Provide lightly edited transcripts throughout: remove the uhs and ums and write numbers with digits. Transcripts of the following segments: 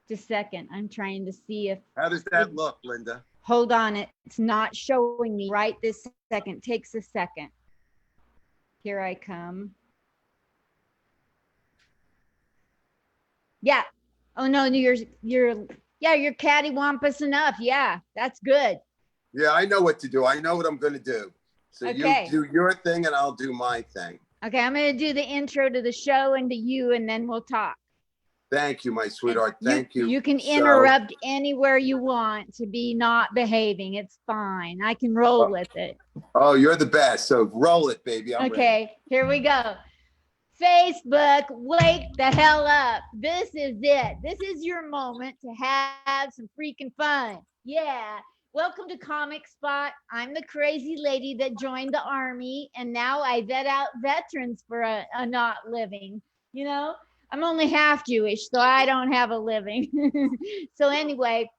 Just a second. I'm trying to see if How does it, that look, Linda? hold on. It's not showing me right this second. Takes a second. Here I come. Yeah. Oh no, yeah, you're cattywampus enough. Yeah, that's good. Yeah, I know what to do. I know what I'm going to do. So you Okay. do your thing and I'll do my thing. Okay, I'm going to do the intro to the show and to you, and then we'll talk. Thank you, my And sweetheart. Thank you. You can interrupt anywhere you want to be not behaving. It's fine. I can roll with it. Oh, you're the best. So roll it, baby. I'm Okay, ready. here we go. Facebook, wake the hell up. This is it. This is your moment to have some freaking fun. Yeah. Welcome to Comic Spot. I'm the crazy lady that joined the army, and now I vet out veterans for a not living. You know, I'm only half Jewish, so I don't have a living. So, anyway,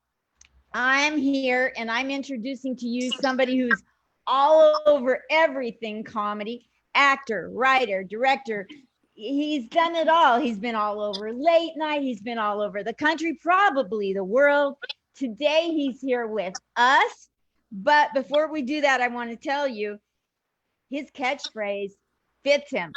I'm here and I'm introducing to you somebody who's all over everything comedy, actor, writer, director. He's done it all. He's been all over late night. He's been all over the country, probably the world. Today, he's here with us. But before we do that, I want to tell you his catchphrase fits him.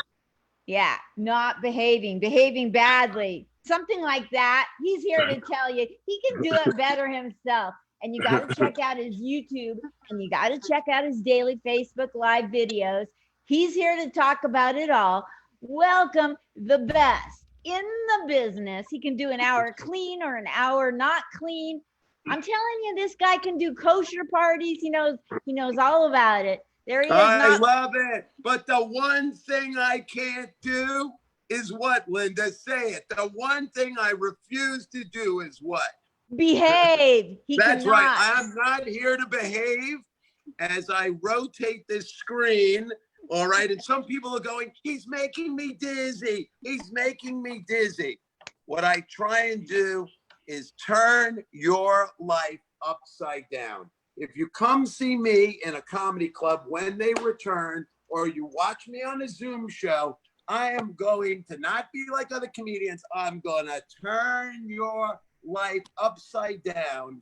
Yeah, not behaving badly, something like that. He's here to tell you he can do it better himself. And you got to check out his YouTube and you got to check out his daily Facebook Live videos. He's here to talk about it all. Welcome, the best in the business. He can do an hour clean or an hour not clean. I'm telling you, this guy can do kosher parties. He knows all about it. There he is. I love it. But the one thing I can't do is what, Linda? Say it. The one thing I refuse to do is what? Behave. That's right. I'm not here to behave as I rotate this screen. All right. And some people are going, he's making me dizzy. He's making me dizzy. What I try and do is turn your life upside down. If you come see me in a comedy club when they return, or you watch me on a Zoom show, I am going to not be like other comedians. I'm going to turn your life upside down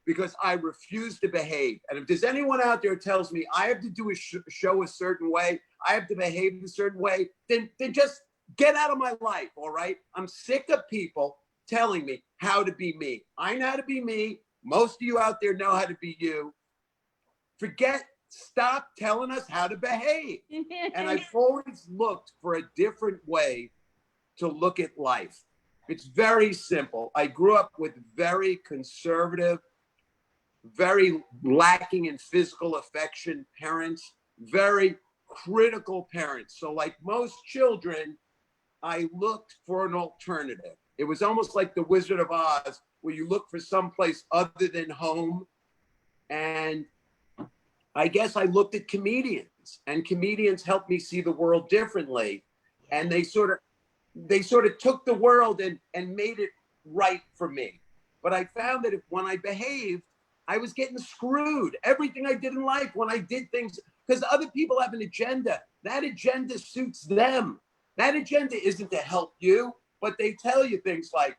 because I refuse to behave. And if there's anyone out there who tells me I have to do a show a certain way, I have to behave a certain way, then just get out of my life, all right? I'm sick of people telling me how to be me. I know how to be me. Most of you out there know how to be you. Stop telling us how to behave. And I've always looked for a different way to look at life. It's very simple. I grew up with very conservative, very lacking in physical affection parents, very critical parents. So like most children, I looked for an alternative. It was almost like the Wizard of Oz, where you look for someplace other than home. And I guess I looked at comedians, and comedians helped me see the world differently. And they sort of took the world and made it right for me. But I found that when I behaved, I was getting screwed. Everything I did in life, when I did things, because other people have an agenda, that agenda suits them. That agenda isn't to help you, but they tell you things like,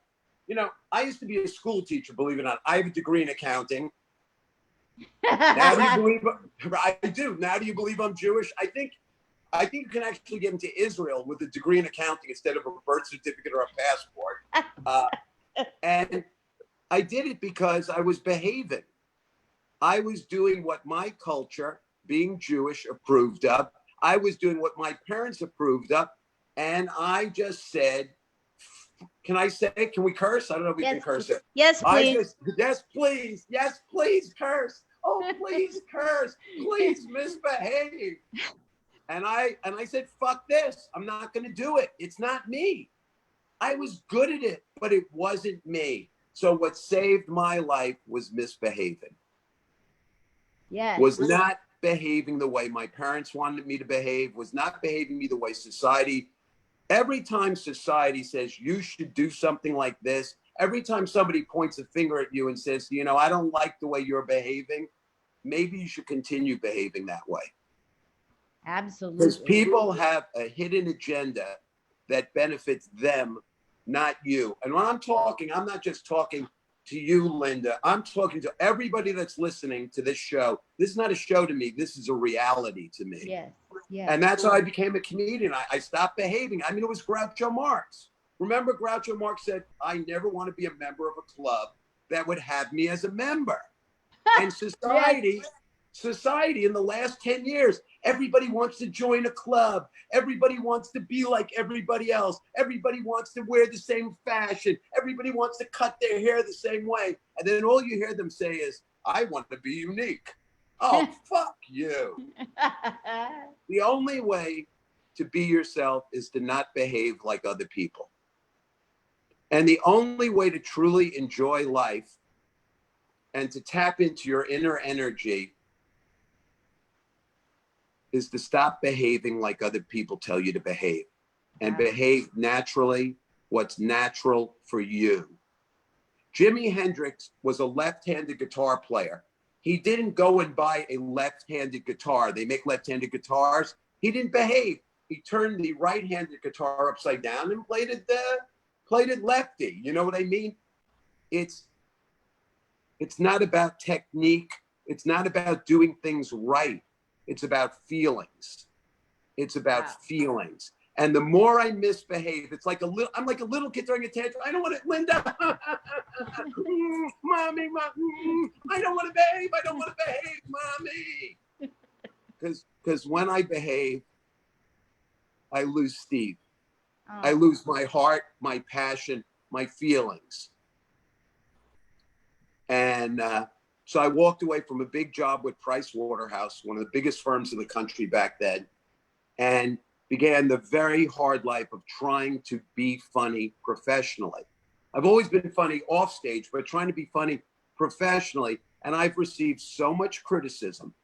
I used to be a school teacher, believe it or not. I have a degree in accounting. Now do you believe I do? Now do you believe I'm Jewish? I think you can actually get into Israel with a degree in accounting instead of a birth certificate or a passport. And I did it because I was behaving. I was doing what my culture, being Jewish, approved of. I was doing what my parents approved of. And I just said, can I say, can we curse? I don't know if we can curse it. Yes, please. Yes, please. Yes, please curse. Oh, please curse. Please misbehave. And I said, fuck this. I'm not going to do it. It's not me. I was good at it, but it wasn't me. So what saved my life was misbehaving. Yes. Was not behaving the way my parents wanted me to behave, was not behaving me the way society. Every time society says you should do something like this, every time somebody points a finger at you and says, I don't like the way you're behaving, maybe you should continue behaving that way. Absolutely. Because people have a hidden agenda that benefits them not you. And when I'm talking, I'm not just talking to you, Linda. I'm talking to everybody that's listening to this show. This is not a show to me. This is a reality to me. Yes. Yes. And that's how I became a comedian. I stopped behaving. I mean, it was Groucho Marx. Remember, Groucho Marx said, I never want to be a member of a club that would have me as a member. And society, Yes. society in the last 10 years, everybody wants to join a club. Everybody wants to be like everybody else. Everybody wants to wear the same fashion. Everybody wants to cut their hair the same way. And then all you hear them say is, I want to be unique. Oh, fuck you. The only way to be yourself is to not behave like other people. And the only way to truly enjoy life and to tap into your inner energy is to stop behaving like other people tell you to behave and behave naturally, what's natural for you. Jimi Hendrix was a left-handed guitar player. He didn't go and buy a left-handed guitar. They make left-handed guitars. He didn't behave. He turned the right-handed guitar upside down and played it lefty. You know what I mean? It's not about technique. It's not about doing things right. It's about feelings. It's about feelings. And the more I misbehave, it's like I'm like a little kid throwing a tantrum. I don't want to, Linda. Mommy, I don't want to behave. I don't want to behave, mommy. Because when I behave, I lose Steve. Oh. I lose my heart, my passion, my feelings. And so I walked away from a big job with Price Waterhouse, one of the biggest firms in the country back then, and began the very hard life of trying to be funny professionally. I've always been funny off stage, but trying to be funny professionally. And I've received so much criticism,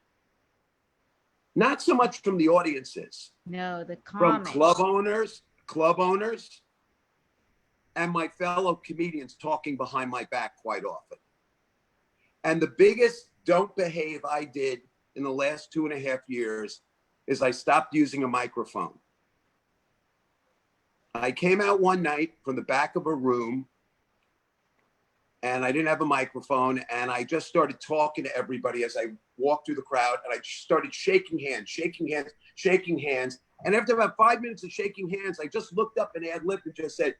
not so much from the audiences. No, the From comments. club owners, and my fellow comedians talking behind my back quite often. And the biggest don't behave I did in the last 2.5 years is I stopped using a microphone. I came out one night from the back of a room and I didn't have a microphone, and I just started talking to everybody as I walked through the crowd, and I started shaking hands. And after about 5 minutes of shaking hands, I just looked up and ad-libbed and just said,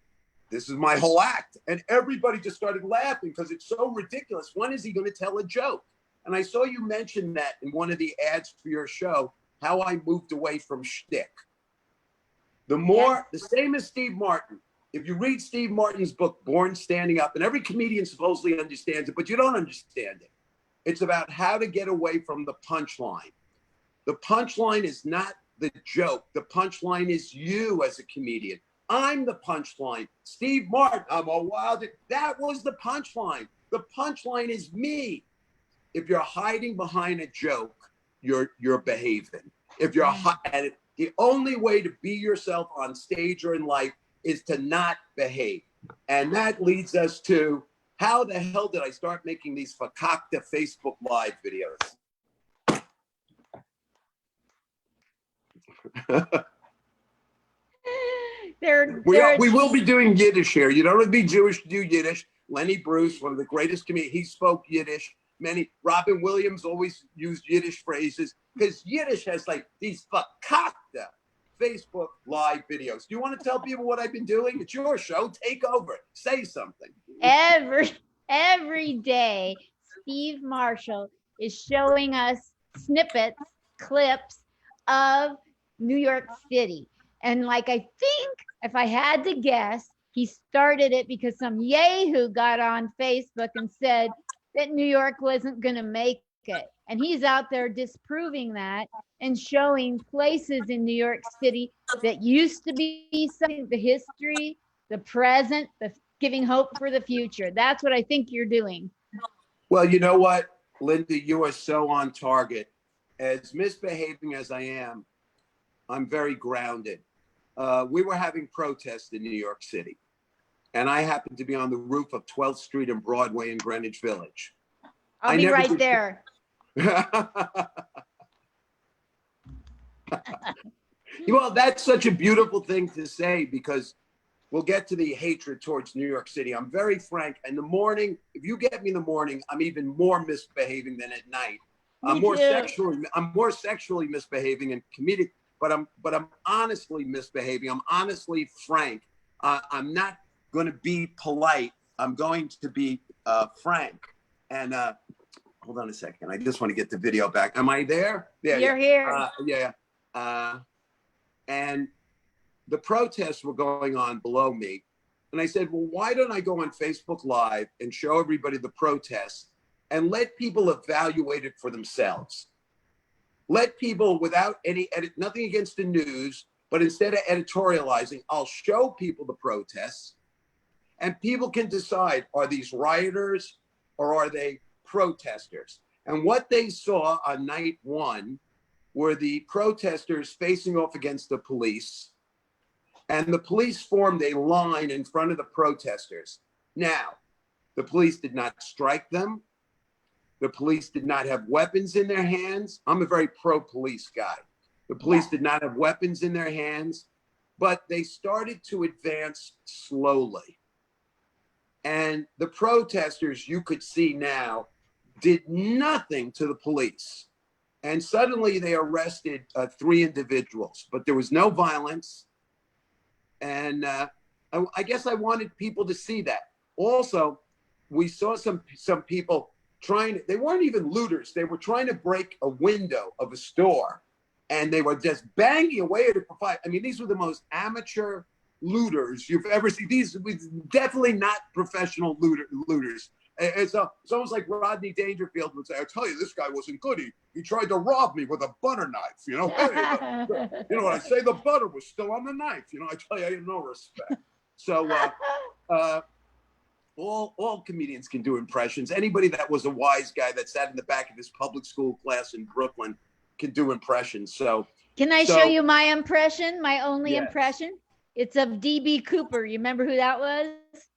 this is my whole act. And everybody just started laughing because it's so ridiculous. When is he going to tell a joke? And I saw you mention that in one of the ads for your show, how I moved away from shtick. The same as Steve Martin. If you read Steve Martin's book, Born Standing Up, and every comedian supposedly understands it, but you don't understand it. It's about how to get away from the punchline. The punchline is not the joke. The punchline is you as a comedian. I'm the punchline. Steve Martin, I'm a wild. That was the punchline. The punchline is me. If you're hiding behind a joke, you're behaving. If you're and the only way to be yourself on stage or in life is to not behave. And that leads us to, how the hell did I start making these fakakta Facebook Live videos? We will be doing Yiddish here. You don't have to be Jewish to do Yiddish. Lenny Bruce, one of the greatest comedians, he spoke Yiddish. Robin Williams always used Yiddish phrases because Yiddish has like these fakakta Facebook Live videos. Do you want to tell people what I've been doing? It's your show. Take over. Say something. Every day, Steve Marshall is showing us snippets, clips of New York City. And like, I think if I had to guess, he started it because some yahoo got on Facebook and said that New York wasn't going to make it. And he's out there disproving that and showing places in New York City that used to be something, the history, the present, the giving hope for the future. That's what I think you're doing. Well, you know what, Linda, you are so on target. As misbehaving as I am, I'm very grounded. We were having protests in New York City, and I happened to be on the roof of 12th Street and Broadway in Greenwich Village. I'll be right there. Well, that's such a beautiful thing to say, because we'll get to the hatred towards New York City. I'm very frank. In the morning, if you get me in the morning, I'm even more misbehaving than at night. I'm more sexually misbehaving and comedic, but I'm honestly misbehaving. I'm honestly frank. I'm not going to be polite. I'm going to be frank. And hold on a second. I just want to get the video back. Am I there? Yeah, You're here. Yeah. And the protests were going on below me. And I said, well, why don't I go on Facebook Live and show everybody the protests and let people evaluate it for themselves? Let people, without any edit, nothing against the news, but instead of editorializing, I'll show people the protests and people can decide, are these rioters or are they protesters? And what they saw on night one were the protesters facing off against the police. And the police formed a line in front of the protesters. Now, the police did not strike them. The police did not have weapons in their hands. I'm a very pro-police guy. The police did not have weapons in their hands, but they started to advance slowly. And the protesters, you could see now, did nothing to the police. And suddenly they arrested 3 individuals, but there was no violence. And I guess I wanted people to see that. Also, we saw some people they weren't even looters. They were trying to break a window of a store and they were just banging away at it for five. I mean, these were the most amateur looters you've ever seen. These were definitely not professional looters. It's almost like Rodney Dangerfield would say, I tell you, this guy wasn't good. He tried to rob me with a butter knife. You know, hey, you know what I say? The butter was still on the knife. You know, I tell you, I had no respect. So all comedians can do impressions. Anybody that was a wise guy that sat in the back of his public school class in Brooklyn can do impressions. So can I show you my impression? My only impression? It's of D.B. Cooper. You remember who that was?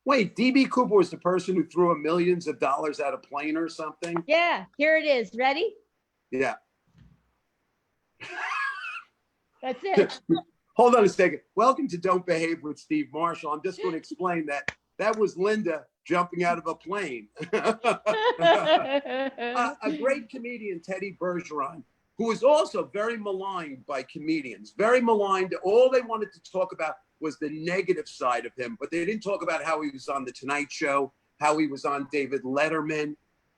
Wait, D.B. Cooper was the person who threw millions of dollars at a plane or something? Yeah, here it is. Ready? Yeah. That's it. Hold on a second. Welcome to Don't Behave with Steve Marshall. I'm just going to explain that was Linda jumping out of a plane. A great comedian, Teddy Bergeron, who was also very maligned by comedians, very maligned. All they wanted to talk about was the negative side of him, but they didn't talk about how he was on The Tonight Show, how he was on David Letterman.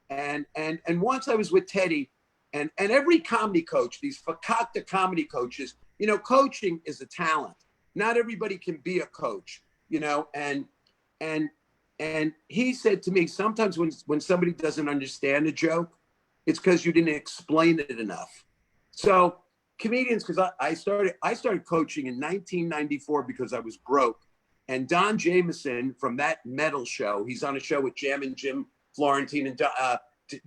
And once I was with Teddy, and every comedy coach, these fakakta comedy coaches, you know, coaching is a talent. Not everybody can be a coach, you know, and he said to me, sometimes when somebody doesn't understand a joke, it's because you didn't explain it enough. So comedians, because I started coaching in 1994 because I was broke. And Don Jameson from that metal show, he's on a show with Jammin' Jim Florentine, and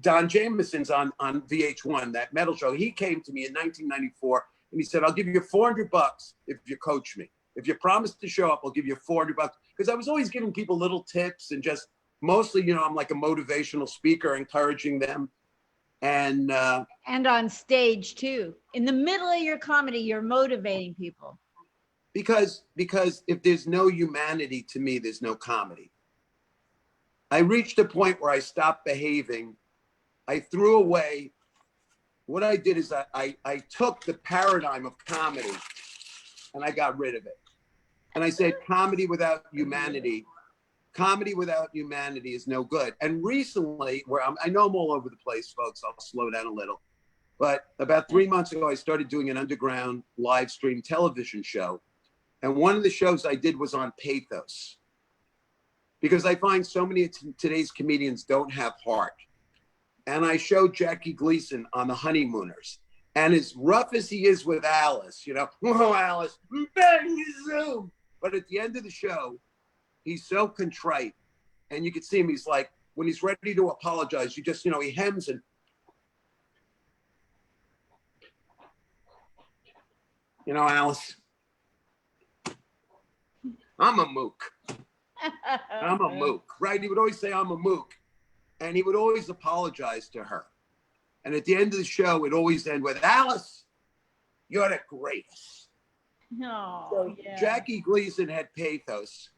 Don Jameson's on VH1, that metal show. He came to me in 1994 and he said, I'll give you $400 if you coach me. If you promise to show up, I'll give you $400. Because I was always giving people little tips and just mostly, you know, I'm like a motivational speaker, encouraging them. And on stage too. In the middle of your comedy, you're motivating people. Because if there's no humanity to me, there's no comedy. I reached a point where I stopped behaving. I threw away. What I did is I took the paradigm of comedy and I got rid of it. And I said, comedy without humanity is no good. And recently, I know I'm all over the place, folks, I'll slow down a little. But about 3 months ago, I started doing an underground live stream television show. And one of the shows I did was on pathos. Because I find so many of today's comedians don't have heart. And I showed Jackie Gleason on The Honeymooners. And as rough as he is with Alice, you know, oh, Alice, bang, zoom. But at the end of the show, he's so contrite. And you can see him, he's like, when he's ready to apologize, you just, you know, he hems and, you know, Alice, I'm a mook. I'm a mook, right? He would always say, I'm a mook. And he would always apologize to her. And at the end of the show, it always end with, Alice, you're the greatest. No. So yeah. Jackie Gleason had pathos.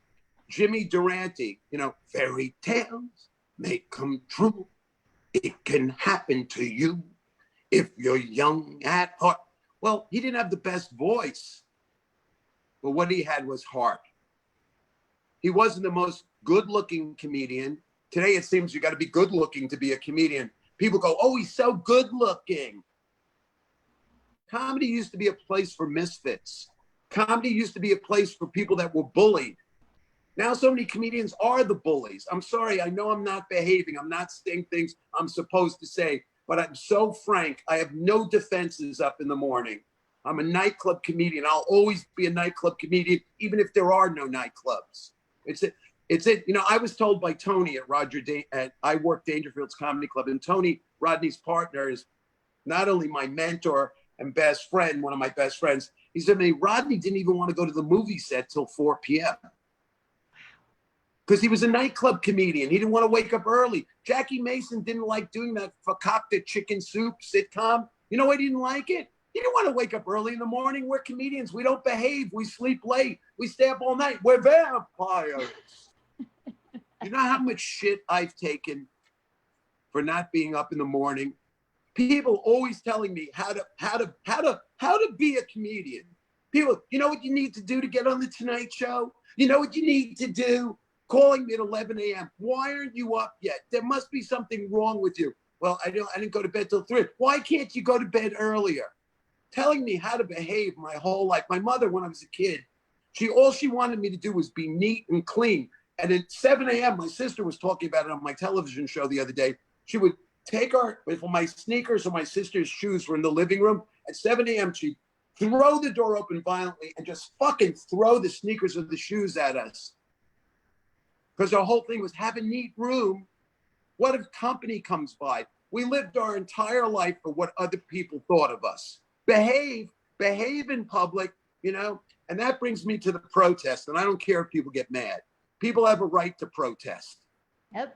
Jimmy Durante, you know, fairy tales may come true. It can happen to you if you're young at heart. Well, he didn't have the best voice, but what he had was heart. He wasn't the most good-looking comedian. Today, it seems you got to be good-looking to be a comedian. People go, oh, he's so good-looking. Comedy used to be a place for misfits. Comedy used to be a place for people that were bullied. Now so many comedians are the bullies. I'm sorry, I know I'm not behaving. I'm not saying things I'm supposed to say, but I'm so frank. I have no defenses up in the morning. I'm a nightclub comedian. I'll always be a nightclub comedian, even if there are no nightclubs. It's it. You know, I was told by Tony I work Dangerfield's Comedy Club, and Tony, Rodney's partner, is not only my mentor and best friend, one of my best friends. He said to me, Rodney didn't even want to go to the movie set till 4 p.m. because he was a nightclub comedian. He didn't want to wake up early. Jackie Mason didn't like doing that fakakta chicken soup sitcom. You know why he didn't like it? He didn't want to wake up early in the morning. We're comedians. We don't behave. We sleep late. We stay up all night. We're vampires. You know how much shit I've taken for not being up in the morning? People always telling me how to be a comedian. People, you know what you need to do to get on the Tonight Show? You know what you need to do? Calling me at 11 a.m. Why aren't you up yet? There must be something wrong with you. Well, I didn't go to bed till 3. Why can't you go to bed earlier? Telling me how to behave my whole life. My mother, when I was a kid, all she wanted me to do was be neat and clean. And at 7 a.m., my sister was talking about it on my television show the other day. She would take if my sneakers or my sister's shoes were in the living room, at 7 a.m., she'd throw the door open violently and just fucking throw the sneakers or the shoes at us. Because our whole thing was have a neat room. What if company comes by? We lived our entire life for what other people thought of us. Behave in public, you know? And that brings me to the protest. And I don't care if people get mad. People have a right to protest. Yep.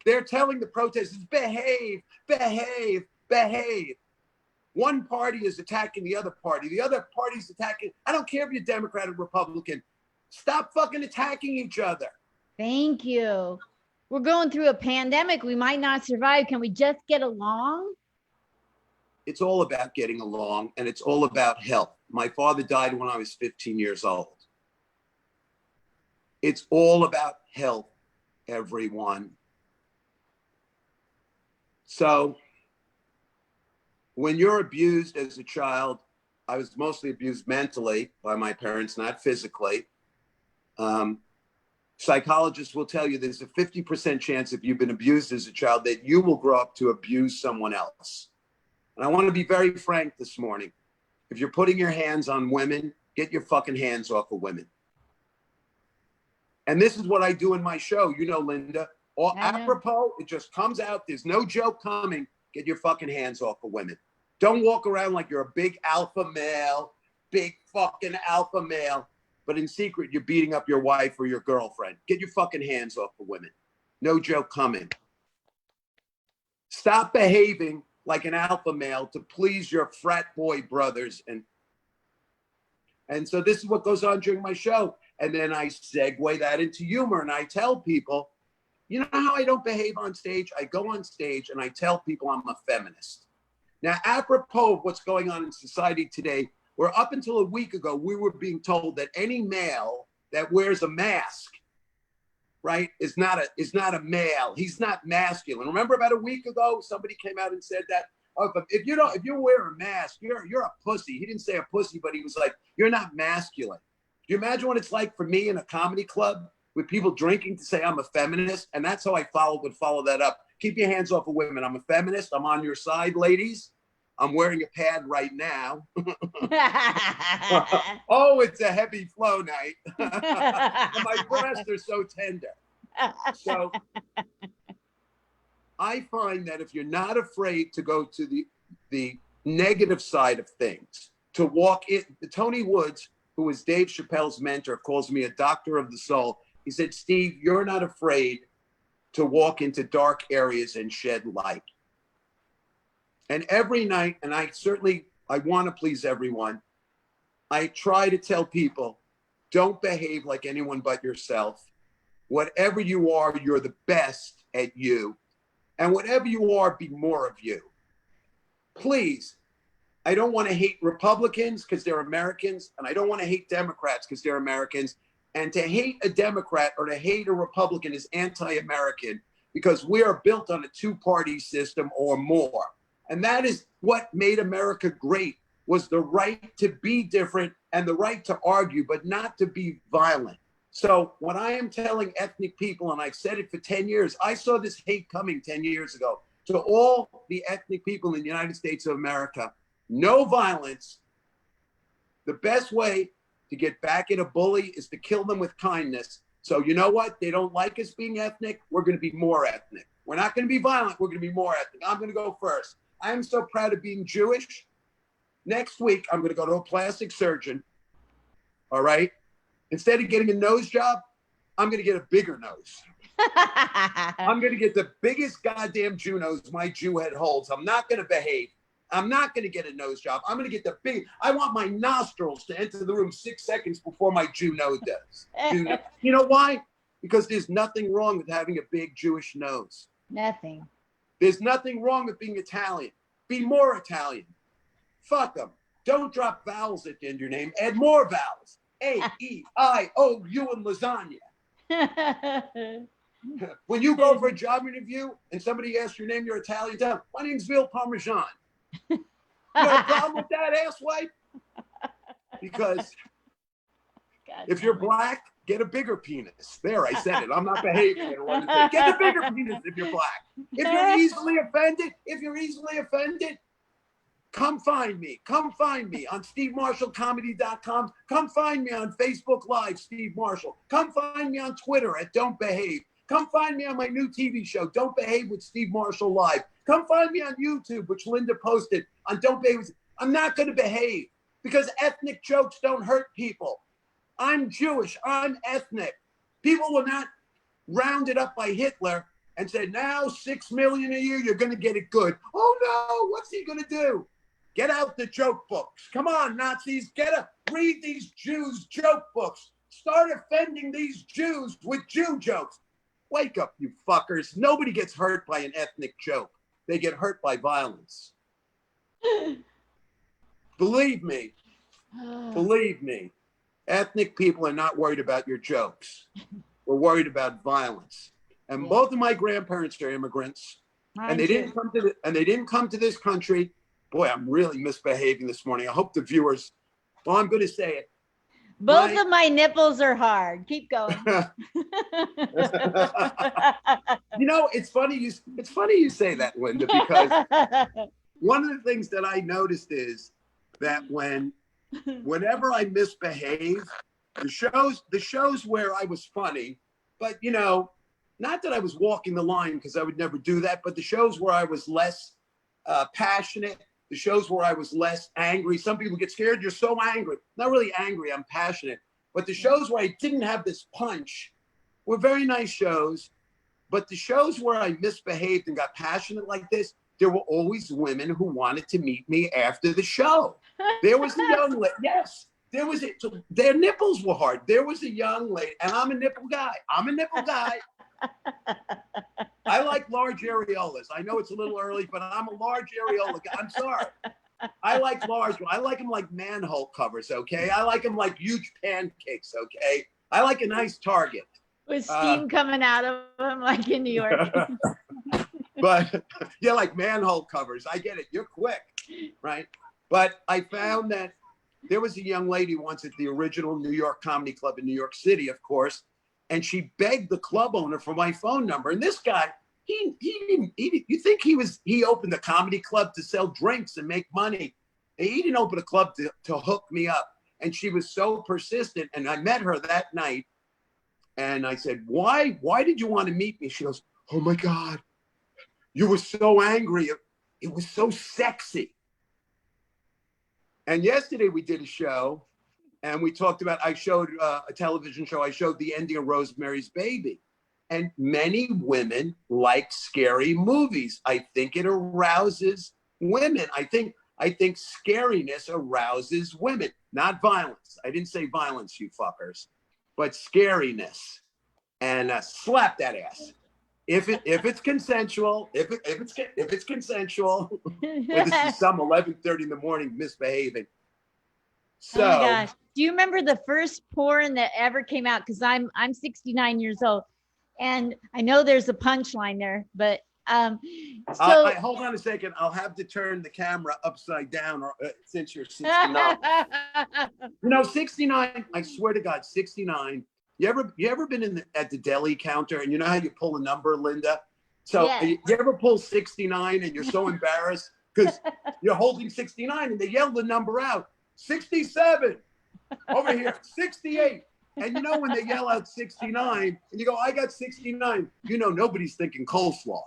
They're telling the protesters, behave. One party is attacking the other party. The other party's attacking. I don't care if you're Democrat or Republican. Stop fucking attacking each other. Thank you. We're going through a pandemic. We might not survive. Can we just get along? It's all about getting along, and it's all about health. My father died when I was 15 years old. It's all about health, everyone. So when you're abused as a child, I was mostly abused mentally by my parents, not physically. Psychologists will tell you there's a 50% chance if you've been abused as a child that you will grow up to abuse someone else. And I want to be very frank this morning. If you're putting your hands on women, get your fucking hands off of women. And this is what I do in my show. You know, Linda, apropos, it just comes out. There's no joke coming. Get your fucking hands off of women. Don't walk around like you're a big alpha male, big fucking alpha male. But in secret, you're beating up your wife or your girlfriend. Get your fucking hands off of women. No joke coming. Stop behaving like an alpha male to please your frat boy brothers. And so this is what goes on during my show. And then I segue that into humor. And I tell people, you know how I don't behave on stage? I go on stage and I tell people I'm a feminist. Now, apropos of what's going on in society today, where up until a week ago, we were being told that any male that wears a mask, right, is not a male. He's not masculine. Remember about a week ago, somebody came out and said that, oh, if you wear a mask, you're a pussy. He didn't say a pussy, but he was like, you're not masculine. Do you imagine what it's like for me in a comedy club with people drinking to say I'm a feminist? And that's how I would follow that up. Keep your hands off of women. I'm a feminist. I'm on your side, ladies. I'm wearing a pad right now. Oh, it's a heavy flow night. My breasts are so tender. So I find that if you're not afraid to go to the negative side of things, to walk in, Tony Woods, who is Dave Chappelle's mentor, calls me a doctor of the soul. He said, Steve, you're not afraid to walk into dark areas and shed light. And every night, and I want to please everyone, I try to tell people don't behave like anyone but yourself. Whatever you are, you're the best at you. And whatever you are, be more of you. Please, I don't want to hate Republicans because they're Americans, and I don't want to hate Democrats because they're Americans. And to hate a Democrat or to hate a Republican is anti-American, because we are built on a two-party system or more. And that is what made America great, was the right to be different and the right to argue, but not to be violent. So when I am telling ethnic people, and I've said it for 10 years, I saw this hate coming 10 years ago. To all the ethnic people in the United States of America, no violence. The best way to get back at a bully is to kill them with kindness. So you know what? They don't like us being ethnic. We're going to be more ethnic. We're not going to be violent. We're going to be more ethnic. I'm going to go first. I am so proud of being Jewish. Next week, I'm going to go to a plastic surgeon. All right. Instead of getting a nose job, I'm going to get a bigger nose. I'm going to get the biggest goddamn Jew nose my Jew head holds. I'm not going to behave. I'm not going to get a nose job. I'm going to get the big. I want my nostrils to enter the room 6 seconds before my Jew nose does. You know why? Because there's nothing wrong with having a big Jewish nose. Nothing. There's nothing wrong with being Italian. Be more Italian. Fuck them. Don't drop vowels at the end of your name. Add more vowels. A, E, I, O, U, and lasagna. When you go for a job interview and somebody asks your name, you're Italian, tell them, my name's Veal Parmesan. You have a problem with that, asswipe? Because if you're black, get a bigger penis. There, I said it. I'm not behaving. I don't want to say, get a bigger penis if you're black. If you're easily offended, come find me. Come find me on SteveMarshallComedy.com. Come find me on Facebook Live, Steve Marshall. Come find me on Twitter at Don't Behave. Come find me on my new TV show, Don't Behave with Steve Marshall Live. Come find me on YouTube, which Linda posted on Don't Behave. I'm not going to behave because ethnic jokes don't hurt people. I'm Jewish. I'm ethnic. People were not rounded up by Hitler and said, now 6 million a year, you're going to get it good. Oh, no. What's he going to do? Get out the joke books. Come on, Nazis. Read these Jews' joke books. Start offending these Jews with Jew jokes. Wake up, you fuckers. Nobody gets hurt by an ethnic joke. They get hurt by violence. Believe me. Believe me. Ethnic people are not worried about your jokes. We're worried about violence. And both of my grandparents are immigrants. And they didn't come to this country. Boy, I'm really misbehaving this morning. I hope the viewers, well, I'm going to say it. Both of my nipples are hard. Keep going. You know, it's funny you say that, Linda, because one of the things that I noticed is that whenever I misbehave, the shows where I was funny, but you know, not that I was walking the line because I would never do that, but the shows where I was less passionate, the shows where I was less angry. Some people get scared. You're so angry. Not really angry. I'm passionate. But the shows where I didn't have this punch were very nice shows. But the shows where I misbehaved and got passionate like this, there were always women who wanted to meet me after the show. There was a young lady. Yes. Their nipples were hard. There was a young lady, and I'm a nipple guy. I like large areolas. I know it's a little early, but I'm a large areola guy. I'm sorry. I like large ones. I like them like manhole covers, okay? I like them like huge pancakes, okay? I like a nice target. With steam coming out of them like in New York. But yeah, like manhole covers. I get it. You're quick, right? But I found that there was a young lady once at the original New York Comedy Club in New York City, of course, and she begged the club owner for my phone number. And this guy, you think he opened a comedy club to sell drinks and make money? He didn't open a club to hook me up. And she was so persistent. And I met her that night. And I said, why did you want to meet me? She goes, oh my God, you were so angry. It was so sexy. And yesterday we did a show. And we talked about, I showed a television show. I showed the ending of Rosemary's Baby. And many women like scary movies. I think it arouses women. I think I think scariness arouses women, not violence. I didn't say violence, you fuckers, but scariness. And slap that ass. If it's consensual, if it's consensual, well, this is some 11:30 in the morning misbehaving. So, oh my gosh. Do you remember the first porn that ever came out? Because I'm 69 years old, and I know there's a punchline there, but so hold on a second. I'll have to turn the camera upside down, or, since you're 69. 69. I swear to God, 69. You ever been at the deli counter, and you know how you pull a number, Linda? So yeah. you ever pull 69 and you're so embarrassed because you're holding 69 and they yell the number out, 67 over here, 68. And you know when they yell out 69 and you go, I got 69, you know nobody's thinking coleslaw.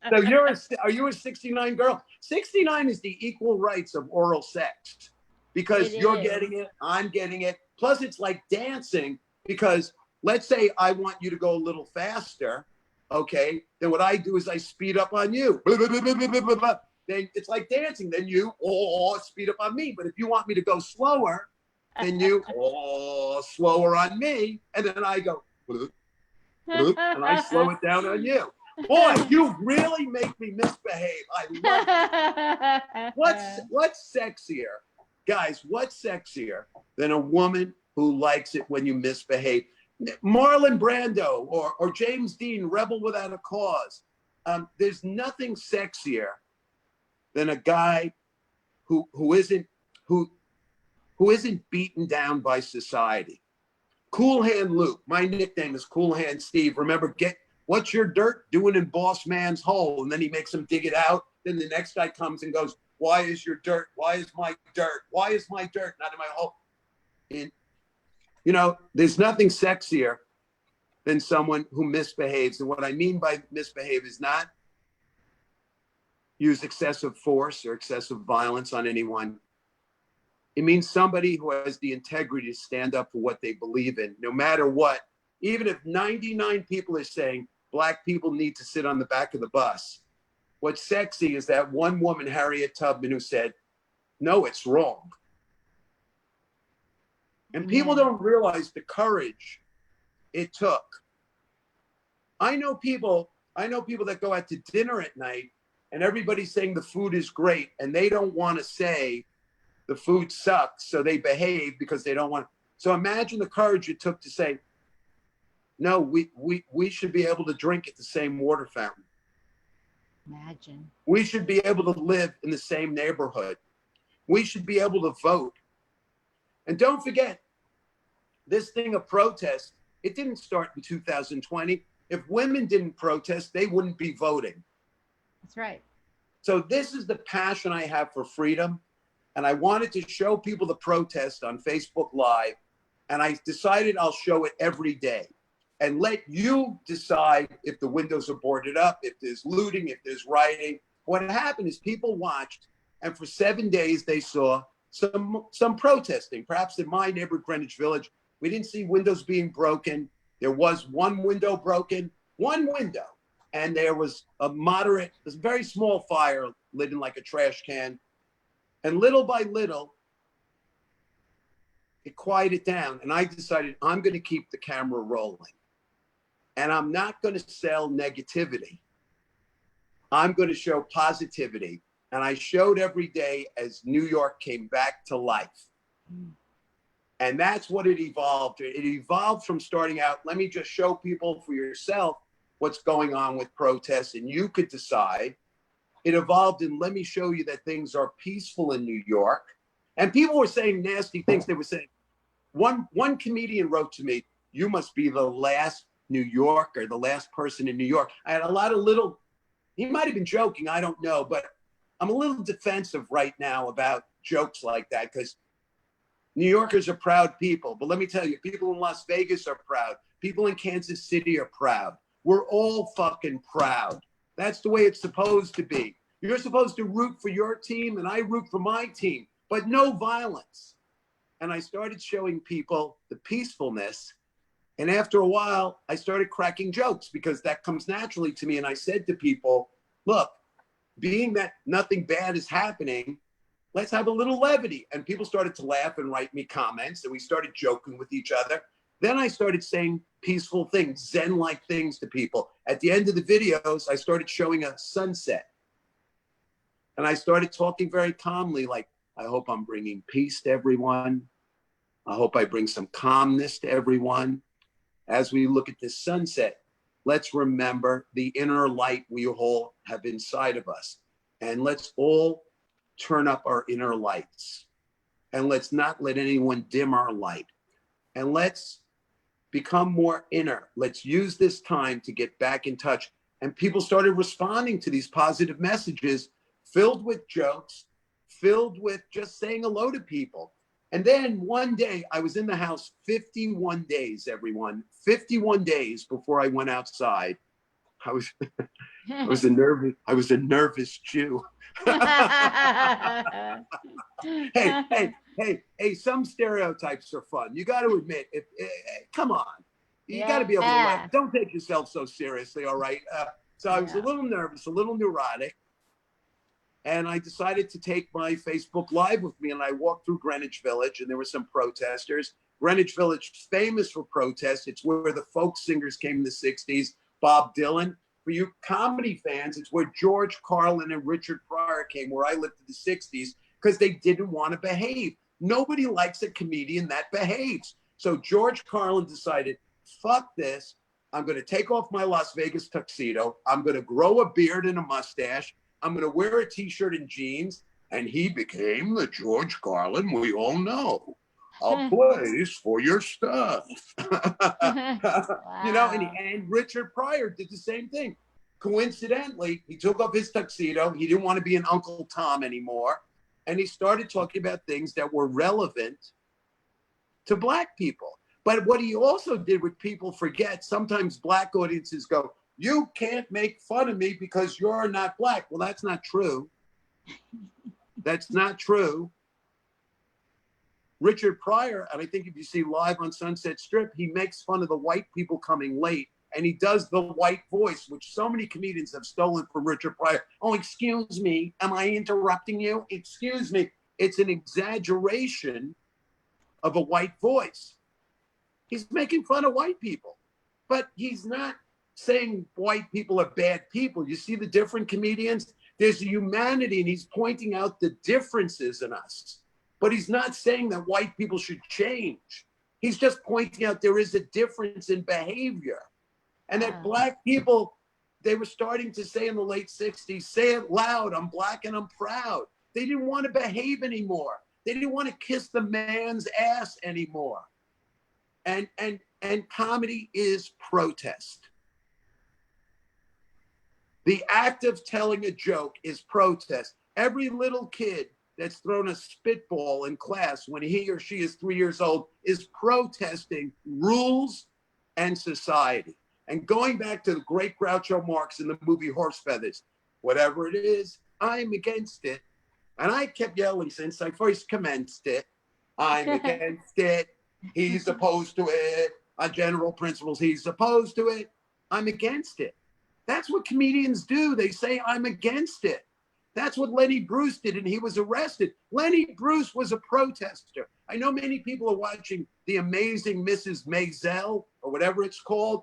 So are you a 69 girl? 69 is the equal rights of oral sex because you're getting it, I'm getting it. Plus it's like dancing because let's say I want you to go a little faster, okay? Then what I do is I speed up on you. Then it's like dancing. Then you speed up on me. But if you want me to go slower, then you slower on me, and then I go and I slow it down on you. Boy, you really make me misbehave. I love it. What's sexier, guys? What's sexier than a woman who likes it when you misbehave? Marlon Brando or James Dean, Rebel Without a Cause. There's nothing sexier than a guy who isn't beaten down by society. Cool Hand Luke. My nickname is Cool Hand Steve. Remember, what's your dirt doing in boss man's hole? And then he makes him dig it out. Then the next guy comes and goes, why is your dirt? Why is my dirt? Why is my dirt not in my hole? And, there's nothing sexier than someone who misbehaves. And what I mean by misbehave is not use excessive force or excessive violence on anyone. It means somebody who has the integrity to stand up for what they believe in, no matter what. Even if 99 people are saying Black people need to sit on the back of the bus, what's sexy is that one woman, Harriet Tubman, who said, no, it's wrong. And people don't realize the courage it took. I know people that go out to dinner at night and everybody's saying the food is great and they don't want to say the food sucks, so they behave because they don't want. So imagine the courage it took to say, no, we should be able to drink at the same water fountain. Imagine. We should be able to live in the same neighborhood. We should be able to vote. And don't forget, this thing of protest, it didn't start in 2020. If women didn't protest, they wouldn't be voting. That's right. So this is the passion I have for freedom. And I wanted to show people the protest on Facebook Live. And I decided I'll show it every day and let you decide if the windows are boarded up, if there's looting, if there's rioting. What happened is people watched, and for 7 days they saw some protesting. Perhaps in my neighborhood, Greenwich Village, we didn't see windows being broken. There was one window broken, one window. And there was a very small fire lit in like a trash can. And little by little, it quieted down. And I decided I'm going to keep the camera rolling. And I'm not going to sell negativity. I'm going to show positivity. And I showed every day as New York came back to life. And that's what it evolved. It evolved from starting out, let me just show people for yourself what's going on with protests, and you could decide. It evolved in, let me show you that things are peaceful in New York. And people were saying nasty things. They were saying, one comedian wrote to me, you must be the last New Yorker, the last person in New York. I had a lot of he might have been joking, I don't know, but I'm a little defensive right now about jokes like that because New Yorkers are proud people. But let me tell you, people in Las Vegas are proud. People in Kansas City are proud. We're all fucking proud. That's the way it's supposed to be. You're supposed to root for your team and I root for my team, but no violence. And I started showing people the peacefulness. And after a while, I started cracking jokes because that comes naturally to me. And I said to people, look, being that nothing bad is happening, let's have a little levity. And people started to laugh and write me comments, and we started joking with each other. Then I started saying peaceful things, Zen-like things to people. At the end of the videos, I started showing a sunset. And I started talking very calmly, like, I hope I'm bringing peace to everyone. I hope I bring some calmness to everyone. As we look at this sunset, let's remember the inner light we all have inside of us. And let's all turn up our inner lights. And let's not let anyone dim our light. And let's become more inner. Let's use this time to get back in touch. And people started responding to these positive messages filled with jokes, filled with just saying hello to people. And then one day I was in the house 51 days, everyone, 51 days before I went outside. I was a nervous Jew. Hey, some stereotypes are fun. You got to admit, come on, you got to be able to laugh. Don't take yourself so seriously, all right? So I was a little nervous, a little neurotic. And I decided to take my Facebook Live with me, and I walked through Greenwich Village, and there were some protesters. Greenwich Village, famous for protests. It's where the folk singers came in the 60s, Bob Dylan. For you comedy fans, it's where George Carlin and Richard Pryor came, where I lived in the 60s, because they didn't want to behave. Nobody likes a comedian that behaves. So George Carlin decided, fuck this. I'm going to take off my Las Vegas tuxedo. I'm going to grow a beard and a mustache. I'm going to wear a T-shirt and jeans. And he became the George Carlin we all know. A place for your stuff. Wow. You know, and Richard Pryor did the same thing. Coincidentally, he took off his tuxedo. He didn't want to be an Uncle Tom anymore. And he started talking about things that were relevant to Black people. But what he also did, what people forget, sometimes Black audiences go, you can't make fun of me because you're not Black. Well, that's not true. That's not true. Richard Pryor, and I think if you see Live on Sunset Strip, he makes fun of the white people coming late, and he does the white voice, which so many comedians have stolen from Richard Pryor. Oh, excuse me, am I interrupting you? Excuse me. It's an exaggeration of a white voice. He's making fun of white people, but he's not saying white people are bad people. You see the different comedians? There's a humanity, and he's pointing out the differences in us. But he's not saying that white people should change. He's just pointing out there is a difference in behavior. And that Black people, they were starting to say in the late 60s, say it loud, I'm Black and I'm proud. They didn't want to behave anymore. They didn't want to kiss the man's ass anymore. And comedy is protest. The act of telling a joke is protest. Every little kid that's thrown a spitball in class when he or she is 3 years old is protesting rules and society. And going back to the great Groucho Marx in the movie Horse Feathers, whatever it is, I'm against it. And I kept yelling since I first commenced it. I'm against it. He's opposed to it. On general principles, he's opposed to it. I'm against it. That's what comedians do. They say, I'm against it. That's what Lenny Bruce did, and he was arrested. Lenny Bruce was a protester. I know many people are watching The Amazing Mrs. Maisel, or whatever it's called.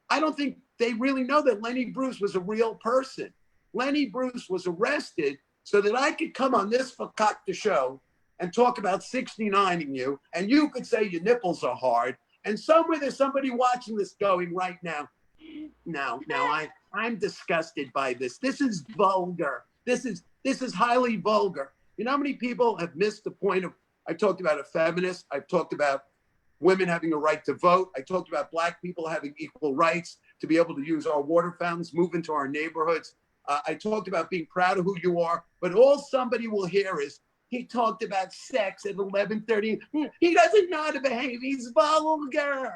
I don't think they really know that Lenny Bruce was a real person. Lenny Bruce was arrested so that I could come on this fakakta show and talk about 69ing you, and you could say your nipples are hard, and somewhere there's somebody watching this going right now, no, I'm disgusted by this. This is vulgar. This is highly vulgar. You know how many people have missed the point of, I talked about a feminist. I've talked about women having a right to vote. I talked about Black people having equal rights to be able to use our water fountains, move into our neighborhoods. I talked about being proud of who you are, but all somebody will hear is, he talked about sex at 11:30. He doesn't know how to behave. He's vulgar.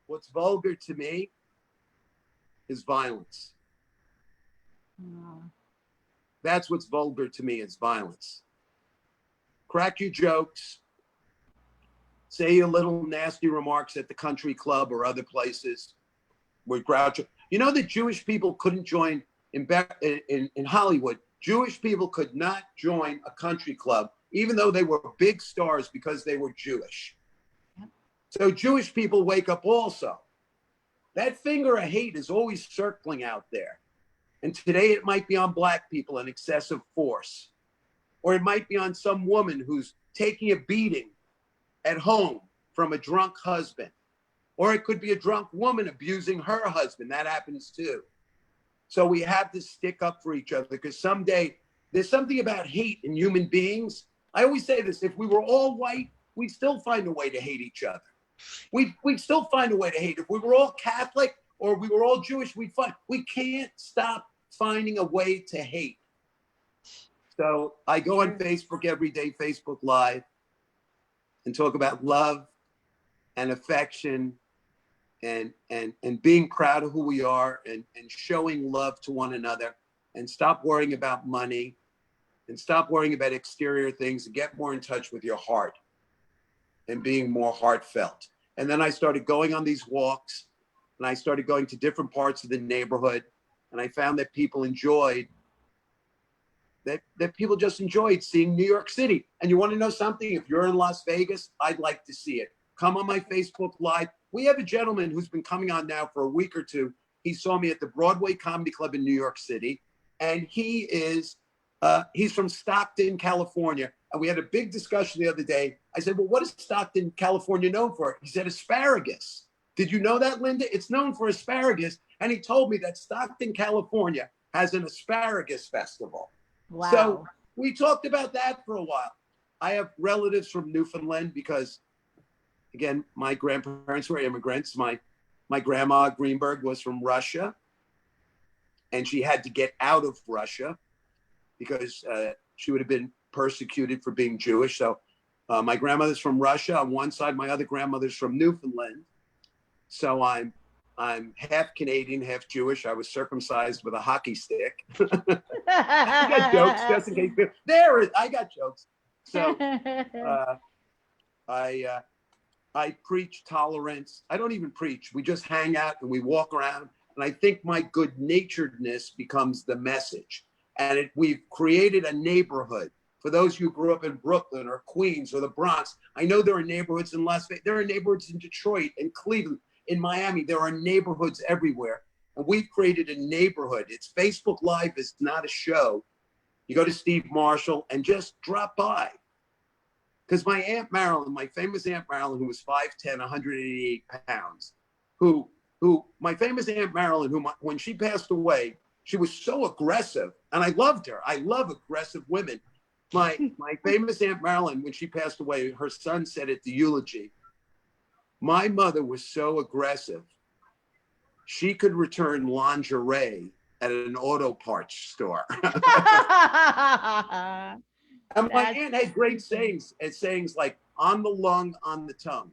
What's vulgar to me is violence. That's what's vulgar to me is violence. Crack your jokes. Say your little nasty remarks at the country club or other places where Groucho. You know that Jewish people couldn't join in Hollywood. Jewish people could not join a country club, even though they were big stars because they were Jewish. Yep. So Jewish people wake up also. That finger of hate is always circling out there. And today it might be on Black people in excessive force, or it might be on some woman who's taking a beating at home from a drunk husband, or it could be a drunk woman abusing her husband. That happens too. So we have to stick up for each other, because someday there's something about hate in human beings. I always say this: if we were all white, we'd still find a way to hate each other. We'd still find a way to hate. If we were all Catholic or we were all Jewish, we can't stop finding a way to hate. So I go on Facebook every day, Facebook Live, and talk about love and affection and being proud of who we are, and showing love to one another, and stop worrying about money and stop worrying about exterior things, and get more in touch with your heart and being more heartfelt. And then I started going on these walks, and I started going to different parts of the neighborhood, and I found that people enjoyed that people just enjoyed seeing New York City. And you want to know something? If you're in Las Vegas, I'd like to see it. Come on my Facebook Live. We have a gentleman who's been coming on now for a week or two. He saw me at the Broadway Comedy Club in New York City, and he's from Stockton, California. And we had a big discussion the other day. I said, well, what is Stockton, California known for? He said, asparagus. Did you know that, Linda? It's known for asparagus. And he told me that Stockton, California has an asparagus festival. Wow. So we talked about that for a while. I have relatives from Newfoundland because, again, my grandparents were immigrants. My grandma Greenberg was from Russia, and she had to get out of Russia because she would have been persecuted for being Jewish. So my grandmother's from Russia on one side. My other grandmother's from Newfoundland. So I'm half Canadian, half Jewish. I was circumcised with a hockey stick. I got jokes just in case. I got jokes. So I preach tolerance. I don't even preach. We just hang out and we walk around. And I think my good-naturedness becomes the message. And we've created a neighborhood. For those who grew up in Brooklyn or Queens or the Bronx, I know there are neighborhoods in Las Vegas. There are neighborhoods in Detroit and Cleveland, in Miami. There are neighborhoods everywhere. And we've created a neighborhood. It's Facebook Live is not a show. You go to Steve Marshall and just drop by. Because my Aunt Marilyn, my famous Aunt Marilyn, who was 5'10", 188 pounds, my famous Aunt Marilyn, when she passed away, she was so aggressive, and I loved her. I love aggressive women. My famous Aunt Marilyn, when she passed away, her son said at the eulogy, my mother was so aggressive, she could return lingerie at an auto parts store. And my aunt had great sayings like on the lung, on the tongue.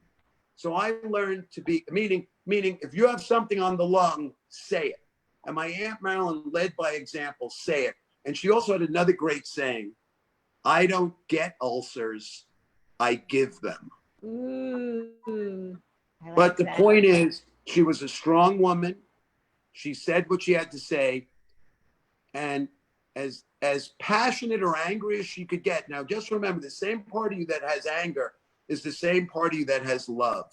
So I learned to be, meaning if you have something on the lung, say it. And my Aunt Marilyn led by example, say it. And she also had another great saying, I don't get ulcers, I give them. Ooh, like but the point is, she was a strong woman. She said what she had to say. And as passionate or angry as she could get. Now, just remember, the same part of you that has anger is the same part of you that has love.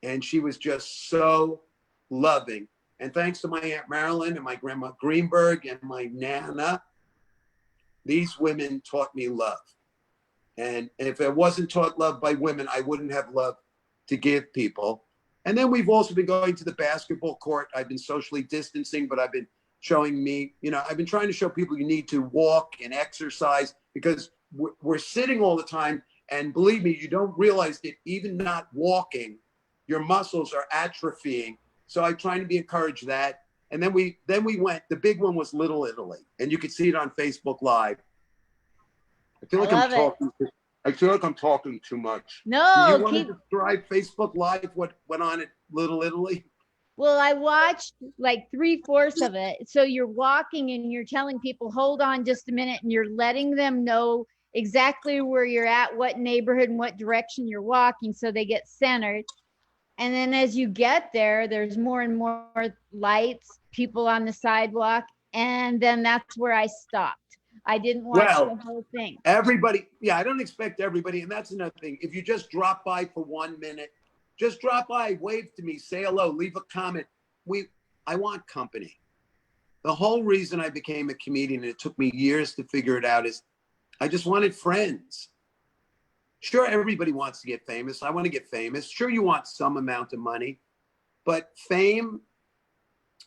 And she was just so loving. And thanks to my Aunt Marilyn and my Grandma Greenberg and my Nana, these women taught me love. And if I wasn't taught love by women, I wouldn't have love to give people. And then we've also been going to the basketball court. I've been socially distancing, but I've been I've been trying to show people you need to walk and exercise, because we're sitting all the time. And believe me, you don't realize that even not walking, your muscles are atrophying. So I'm trying to be encouraged that. And then we went, the big one was Little Italy, and you could see it on Facebook Live. I feel like I'm talking too much. No, do you want to describe Facebook Live, what went on at Little Italy? Well, I watched like 3/4 of it. So you're walking and you're telling people, hold on just a minute, and you're letting them know exactly where you're at, what neighborhood and what direction you're walking, so they get centered. And then as you get there, there's more and more lights, people on the sidewalk. And then that's where I stopped. I didn't watch the Well, whole thing. everybody, yeah, I don't expect everybody. And that's another thing. If you just drop by for 1 minute, just drop by, wave to me, say hello, leave a comment. I want company. The whole reason I became a comedian, and it took me years to figure it out, is I just wanted friends. Sure, everybody wants to get famous. I want to get famous. Sure, you want some amount of money, but fame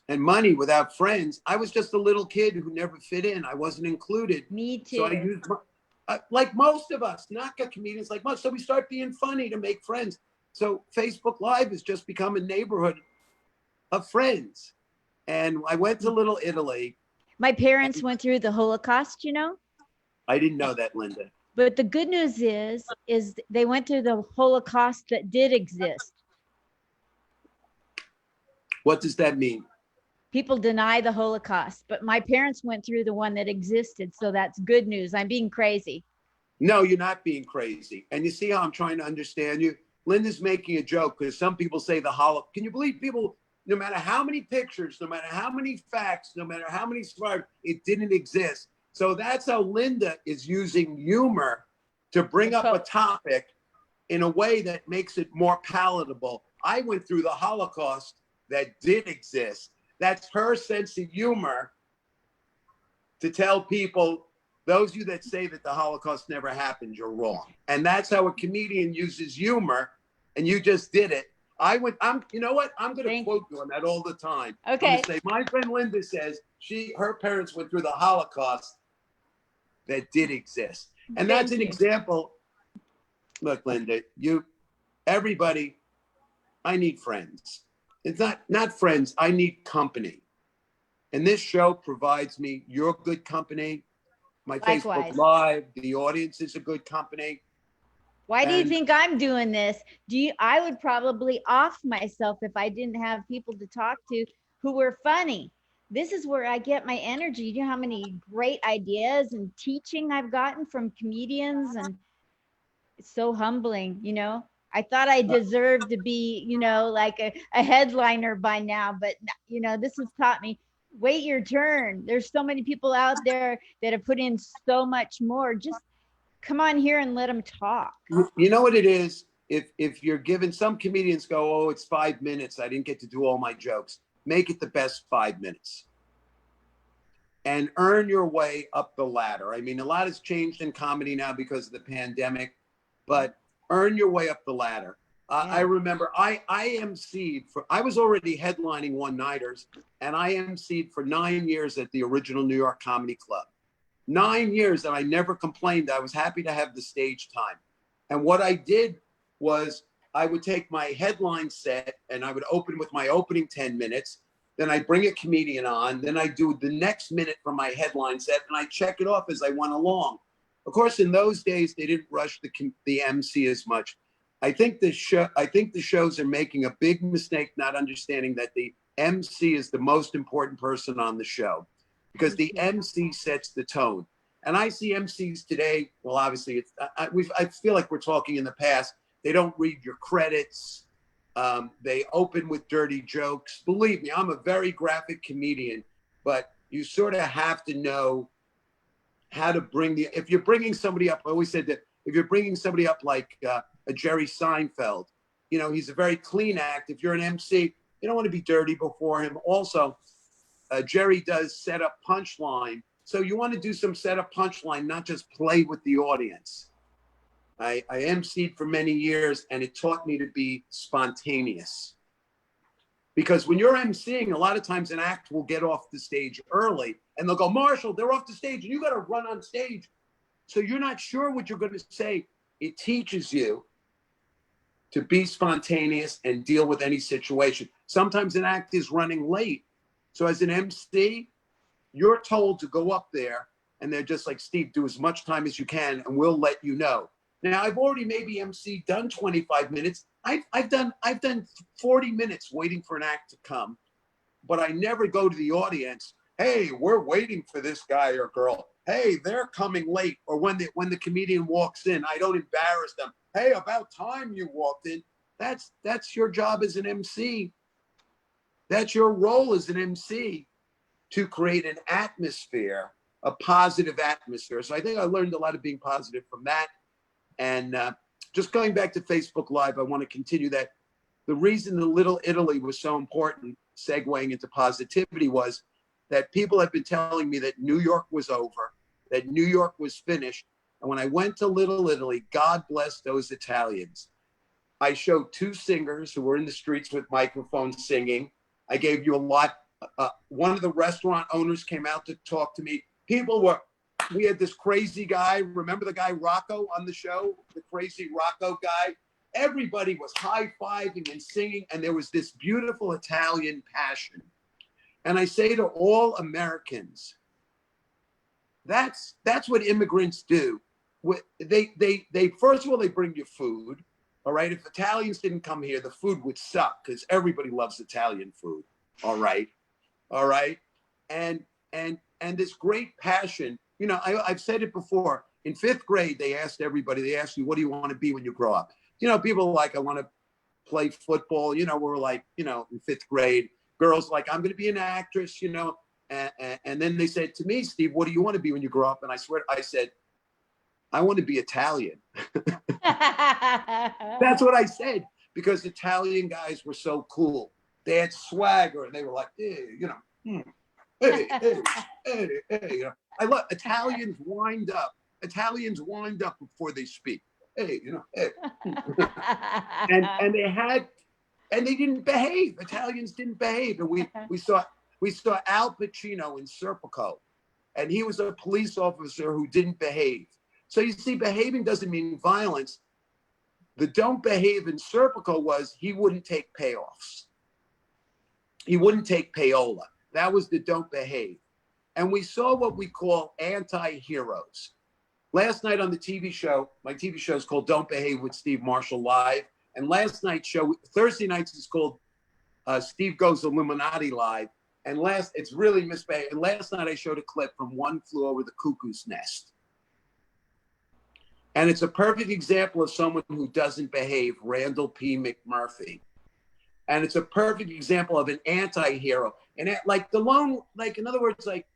and money without friends, I was just a little kid who never fit in. I wasn't included. Me too. So I used like most of us, not comedians like most. So we start being funny to make friends. So Facebook Live has just become a neighborhood of friends. And I went to Little Italy. My parents went through the Holocaust, I didn't know that, Linda. But the good news is they went through the Holocaust that did exist. What does that mean? People deny the Holocaust, but my parents went through the one that existed. So that's good news. I'm being crazy. No, you're not being crazy. And you see how I'm trying to understand you? Linda's making a joke because some people say the Holocaust. Can you believe people, no matter how many pictures, no matter how many facts, no matter how many survivors, it didn't exist. So that's how Linda is using humor to bring up a topic in a way that makes it more palatable. I went through the Holocaust that did exist. That's her sense of humor to tell people, those of you that say that the Holocaust never happened, you're wrong. And that's how a comedian uses humor, and you just did it. You know what? I'm going to quote you on that all the time. Okay. I'm going to say, my friend Linda says her parents went through the Holocaust that did exist. And that's an example. Look, Linda, everybody, I need friends. It's not friends. I need company. And this show provides me your good company. My Likewise. Facebook Live, the audience is a good company. Why do you think I'm doing this? I would probably off myself if I didn't have people to talk to who were funny. This is where I get my energy. You know how many great ideas and teaching I've gotten from comedians, and it's so humbling, I thought I deserved to be, like a headliner by now, but this has taught me, wait your turn. There's so many people out there that have put in so much more. Just come on here and let them talk. You know what it is? If you're given, some comedians go, oh, it's 5 minutes. I didn't get to do all my jokes. Make it the best 5 minutes. And earn your way up the ladder. I mean, a lot has changed in comedy now because of the pandemic, but earn your way up the ladder. I remember I emceed I was already headlining one-nighters, and I emceed for 9 years at the original New York Comedy Club. 9 years, and I never complained. I was happy to have the stage time. And what I did was I would take my headline set and I would open with my opening 10 minutes. Then I bring a comedian on. Then I do the next minute from my headline set, and I check it off as I went along. Of course, in those days, they didn't rush the MC as much. I think the shows are making a big mistake not understanding that the MC is the most important person on the show, because the MC sets the tone. And I see MCs today, well, obviously, I feel like we're talking in the past. They don't read your credits. They open with dirty jokes. Believe me, I'm a very graphic comedian, but you sort of have to know how to if you're bringing somebody up, I always said that if you're bringing somebody up like a Jerry Seinfeld, he's a very clean act. If you're an MC, you don't want to be dirty before him. Also, Jerry does set up punchline. So you want to do some set up punchline, not just play with the audience. I emceed for many years, and it taught me to be spontaneous. Because when you're emceeing, a lot of times an act will get off the stage early, and they'll go, Marshall, they're off the stage, and you got to run on stage. So you're not sure what you're going to say. It teaches you to be spontaneous and deal with any situation. Sometimes an act is running late. So as an MC, you're told to go up there, and they're just like, Steve, do as much time as you can, and we'll let you know. Now, I've already maybe done 25 minutes. I've done 40 minutes waiting for an act to come, but I never go to the audience. Hey, we're waiting for this guy or girl. Hey, they're coming late. Or when the comedian walks in, I don't embarrass them. Hey, about time you walked in. That's your job as an MC. That's your role as an MC, to create an atmosphere, a positive atmosphere. So I think I learned a lot of being positive from that. And just going back to Facebook Live, I want to continue that. The reason the Little Italy was so important, segueing into positivity, was that people have been telling me that New York was over, that New York was finished. And when I went to Little Italy, God bless those Italians. I showed two singers who were in the streets with microphones singing. I gave you a lot. One of the restaurant owners came out to talk to me. We had this crazy guy. Remember the guy Rocco on the show? The crazy Rocco guy? Everybody was high-fiving and singing, and there was this beautiful Italian passion. And I say to all Americans, that's what immigrants do. They first of all, they bring you food. All right. If Italians didn't come here, the food would suck, because everybody loves Italian food. All right. All right. And this great passion, you know, I've said it before. In fifth grade, they asked you, what do you want to be when you grow up? You know, people are like, I want to play football. You know, we're like, you know, in fifth grade, girls like, I'm going to be an actress, you know. And then they said to me, Steve, what do you want to be when you grow up? And I swear, I said, I want to be Italian. That's what I said, because Italian guys were so cool. They had swagger, and they were like, hey, you know, hey, you know. I love Italians wind up. Italians wind up before they speak. Hey, you know, hey. and they didn't behave. Italians didn't behave, and we saw Al Pacino in Serpico, and he was a police officer who didn't behave. So you see, behaving doesn't mean violence. The don't behave in Serpico was he wouldn't take payoffs. He wouldn't take payola. That was the don't behave. And we saw what we call anti-heroes. Last night on the TV show, my TV show is called Don't Behave with Steve Marshall Live. And last night's show, Thursday nights, is called Steve Goes Illuminati Live. And it's really misbehaved. And last night I showed a clip from One Flew Over the Cuckoo's Nest. And it's a perfect example of someone who doesn't behave, Randall P. McMurphy. And it's a perfect example of an anti-hero. And like in other words, like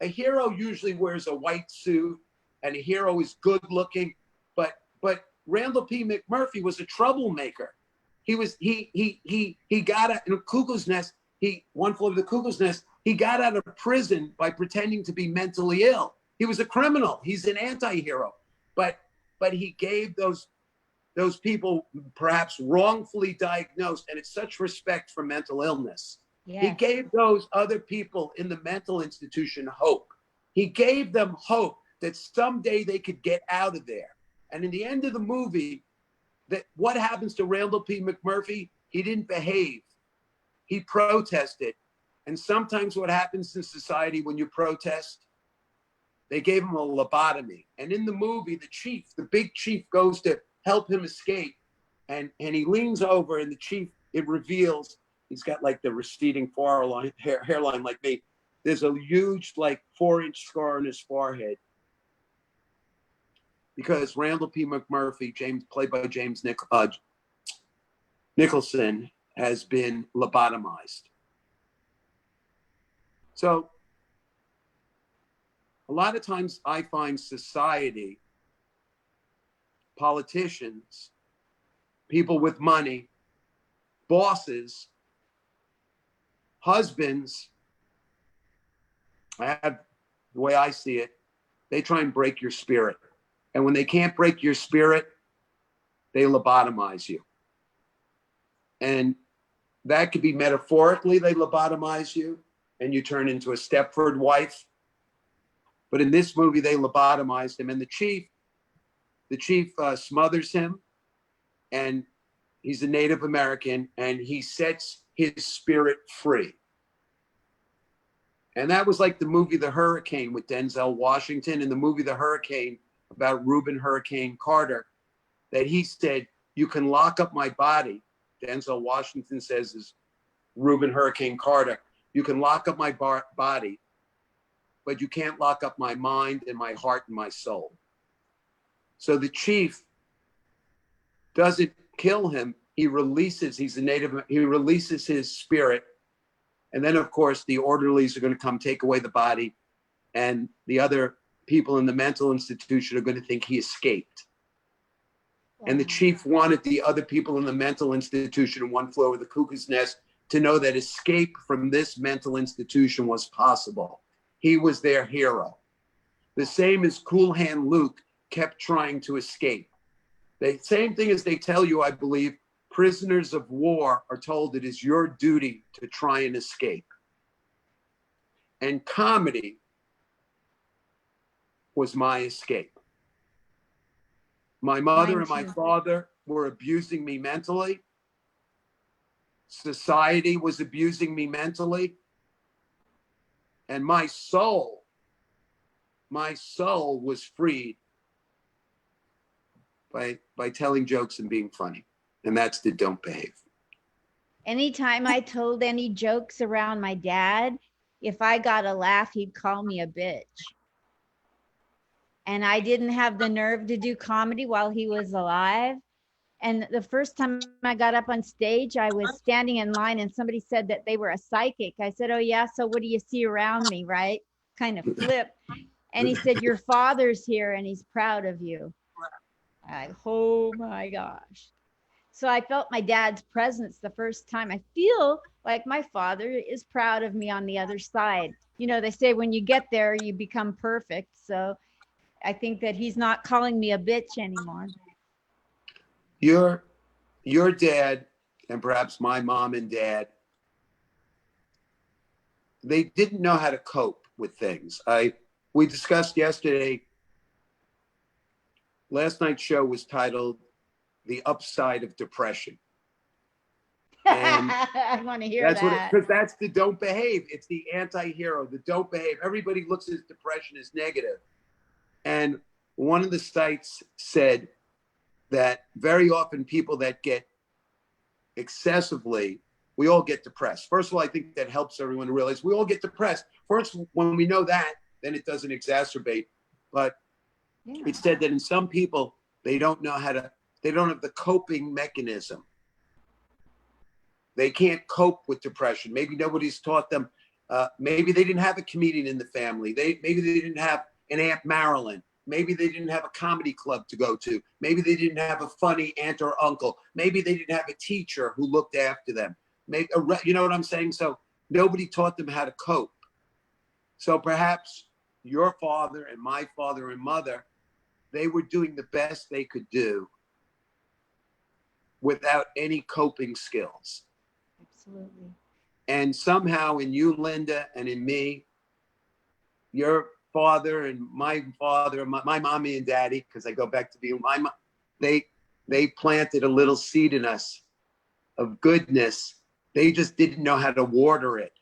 a hero usually wears a white suit, and a hero is good looking. But Randall P. McMurphy was a troublemaker. He got out in a cuckoo's nest. One Flew Over the Cuckoo's Nest. He got out of prison by pretending to be mentally ill. He was a criminal. He's an anti-hero. But he gave those people, perhaps wrongfully diagnosed, and it's such respect for mental illness. Yes. He gave those other people in the mental institution hope. He gave them hope that someday they could get out of there. And in the end of the movie, what happens to Randall P. McMurphy? He didn't behave. He protested. And sometimes what happens in society when you protest, they gave him a lobotomy. And in the movie, the big chief goes to help him escape. And he leans over, and the chief, it reveals, he's got like the receding hairline like me. There's a huge, like 4-inch scar on his forehead. Because Randall P. McMurphy, played by James Nicholson, has been lobotomized. So a lot of times I find society, politicians, people with money, bosses, husbands, the way I see it, they try and break your spirit. And when they can't break your spirit, they lobotomize you. And that could be metaphorically, they lobotomize you and you turn into a Stepford wife. But in this movie, they lobotomized him, and the chief smothers him, and he's a Native American, and he sets his spirit free. And that was like the movie The Hurricane with Denzel Washington, and the movie The Hurricane about Reuben Hurricane Carter, that he said, you can lock up my body. Denzel Washington says is Reuben Hurricane Carter, you can lock up my body, but you can't lock up my mind and my heart and my soul. So the chief doesn't kill him. he releases, he's a native, he releases his spirit. And then, of course, the orderlies are going to come take away the body. And the other people in the mental institution are going to think he escaped. Wow. And the chief wanted the other people in the mental institution in One Flew Over the Cuckoo's Nest to know that escape from this mental institution was possible. He was their hero. The same as Cool Hand Luke kept trying to escape. The same thing as they tell you, I believe, prisoners of war are told it is your duty to try and escape. And comedy was my escape. My mother and my father were abusing me mentally. Society was abusing me mentally. And my soul was freed by telling jokes and being funny. And that's the don't behave. Anytime I told any jokes around my dad, if I got a laugh, he'd call me a bitch. And I didn't have the nerve to do comedy while he was alive. And the first time I got up on stage, I was standing in line and somebody said that they were a psychic. I said, oh yeah, so what do you see around me, right? Kind of flip. And he said, your father's here and he's proud of you. Oh my gosh. So I felt my dad's presence the first time. I feel like my father is proud of me on the other side. You know, they say when you get there, you become perfect. So I think that he's not calling me a bitch anymore. Your dad, and perhaps my mom and dad, they didn't know how to cope with things. We discussed yesterday, last night's show was titled The Upside of Depression. And I want to hear that. Because that's the don't behave. It's the anti-hero, the don't behave. Everybody looks at depression as negative. And one of the sites said that very often people that get excessively, we all get depressed. First of all, I think that helps everyone to realize we all get depressed. First, when we know that, then it doesn't exacerbate. But it said that in some people, they don't have the coping mechanism. They can't cope with depression. Maybe nobody's taught them. Maybe they didn't have a comedian in the family. Maybe they didn't have an Aunt Marilyn. Maybe they didn't have a comedy club to go to. Maybe they didn't have a funny aunt or uncle. Maybe they didn't have a teacher who looked after them. Maybe, you know what I'm saying? So nobody taught them how to cope. So perhaps your father and my father and mother, they were doing the best they could do without any coping skills. Absolutely. And somehow in you, Linda, and in me, your father and my father, my mommy and daddy, because I go back to being my mom, they planted a little seed in us of goodness. They just didn't know how to water it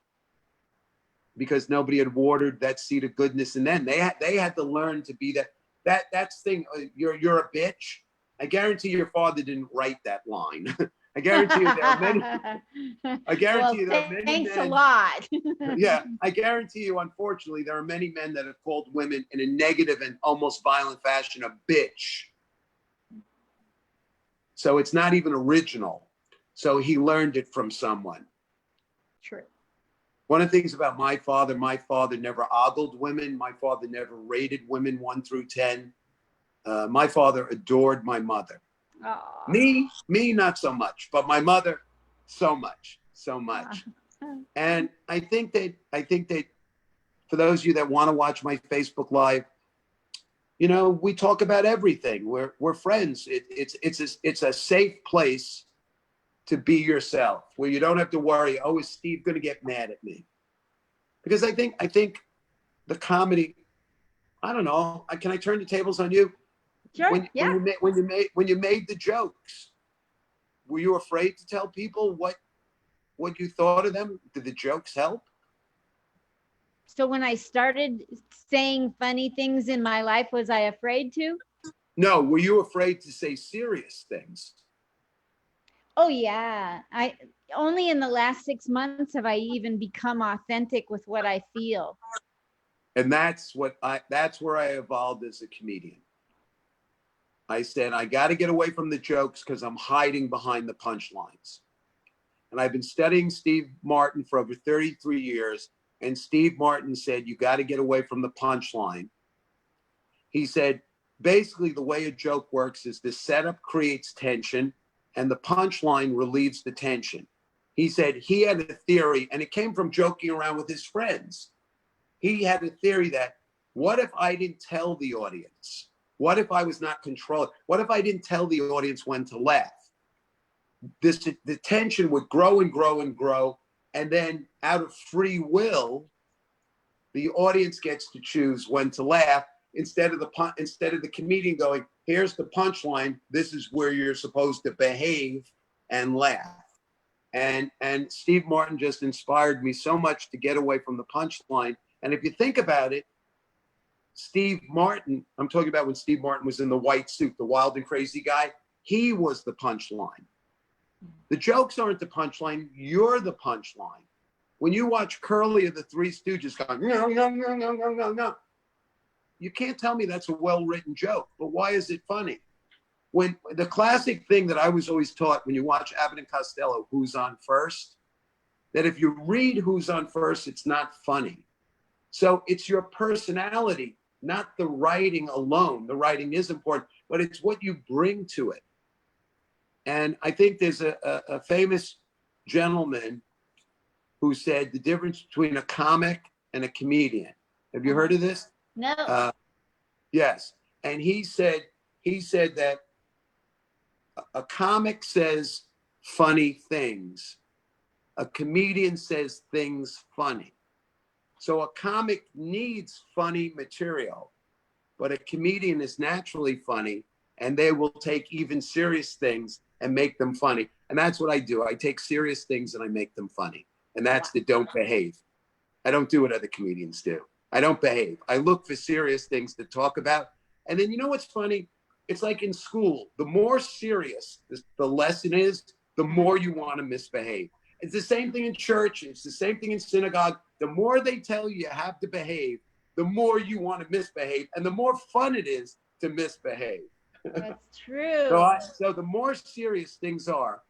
because nobody had watered that seed of goodness. And then they had to learn to be that's thing. You're a bitch. I guarantee your father didn't write that line. I guarantee you there are many. I guarantee you there are many thanks men. A lot. Yeah, I guarantee you, unfortunately, there are many men that have called women in a negative and almost violent fashion a bitch. So it's not even original. So he learned it from someone. True. One of the things about my father never ogled women. My father never rated women 1 through 10. My father adored my mother. Aww. Me, not so much, but my mother, so much. And I think that for those of you that want to watch my Facebook Live, you know, we talk about everything. We're friends. It's a safe place to be yourself, where you don't have to worry, oh, is Steve going to get mad at me? Because I think the comedy, I don't know. Can I turn the tables on you? Sure. When you made the jokes, were you afraid to tell people what you thought of them? Did the jokes help? So when I started saying funny things in my life, was I afraid to? No. Were you afraid to say serious things? Oh yeah. I only in the last 6 months have I even become authentic with what I feel. And that's where I evolved as a comedian. I said, I got to get away from the jokes because I'm hiding behind the punchlines. And I've been studying Steve Martin for over 33 years. And Steve Martin said, you got to get away from the punchline. He said, basically, the way a joke works is the setup creates tension and the punchline relieves the tension. He said he had a theory, and it came from joking around with his friends. He had a theory that, what if I didn't tell the audience? What if I was not controlling? What if I didn't tell the audience when to laugh? The tension would grow and grow and grow. And then out of free will, the audience gets to choose when to laugh instead of the comedian going, here's the punchline. This is where you're supposed to behave and laugh. And Steve Martin just inspired me so much to get away from the punchline. And if you think about it, Steve Martin, I'm talking about when Steve Martin was in the white suit, the wild and crazy guy, he was the punchline. The jokes aren't the punchline, you're the punchline. When you watch Curly of the Three Stooges going, no, no, no, no, no, no, no, you can't tell me that's a well-written joke, but why is it funny? When the classic thing that I was always taught when you watch Abbott and Costello, Who's on First, that if you read Who's on First, it's not funny. So it's your personality, not the writing alone. The writing is important, but it's what you bring to it. And I think there's a famous gentleman who said the difference between a comic and a comedian. Have you heard of this? No. Yes. And he said that a comic says funny things. A comedian says things funny. So a comic needs funny material, but a comedian is naturally funny, and they will take even serious things and make them funny. And that's what I do. I take serious things and I make them funny. And that's the don't behave. I don't do what other comedians do. I don't behave. I look for serious things to talk about. And then you know what's funny? It's like in school, the more serious the lesson is, the more you want to misbehave. It's the same thing in church. It's the same thing in synagogue. The more they tell you you have to behave, the more you want to misbehave, and the more fun it is to misbehave. That's true. So the more serious things are,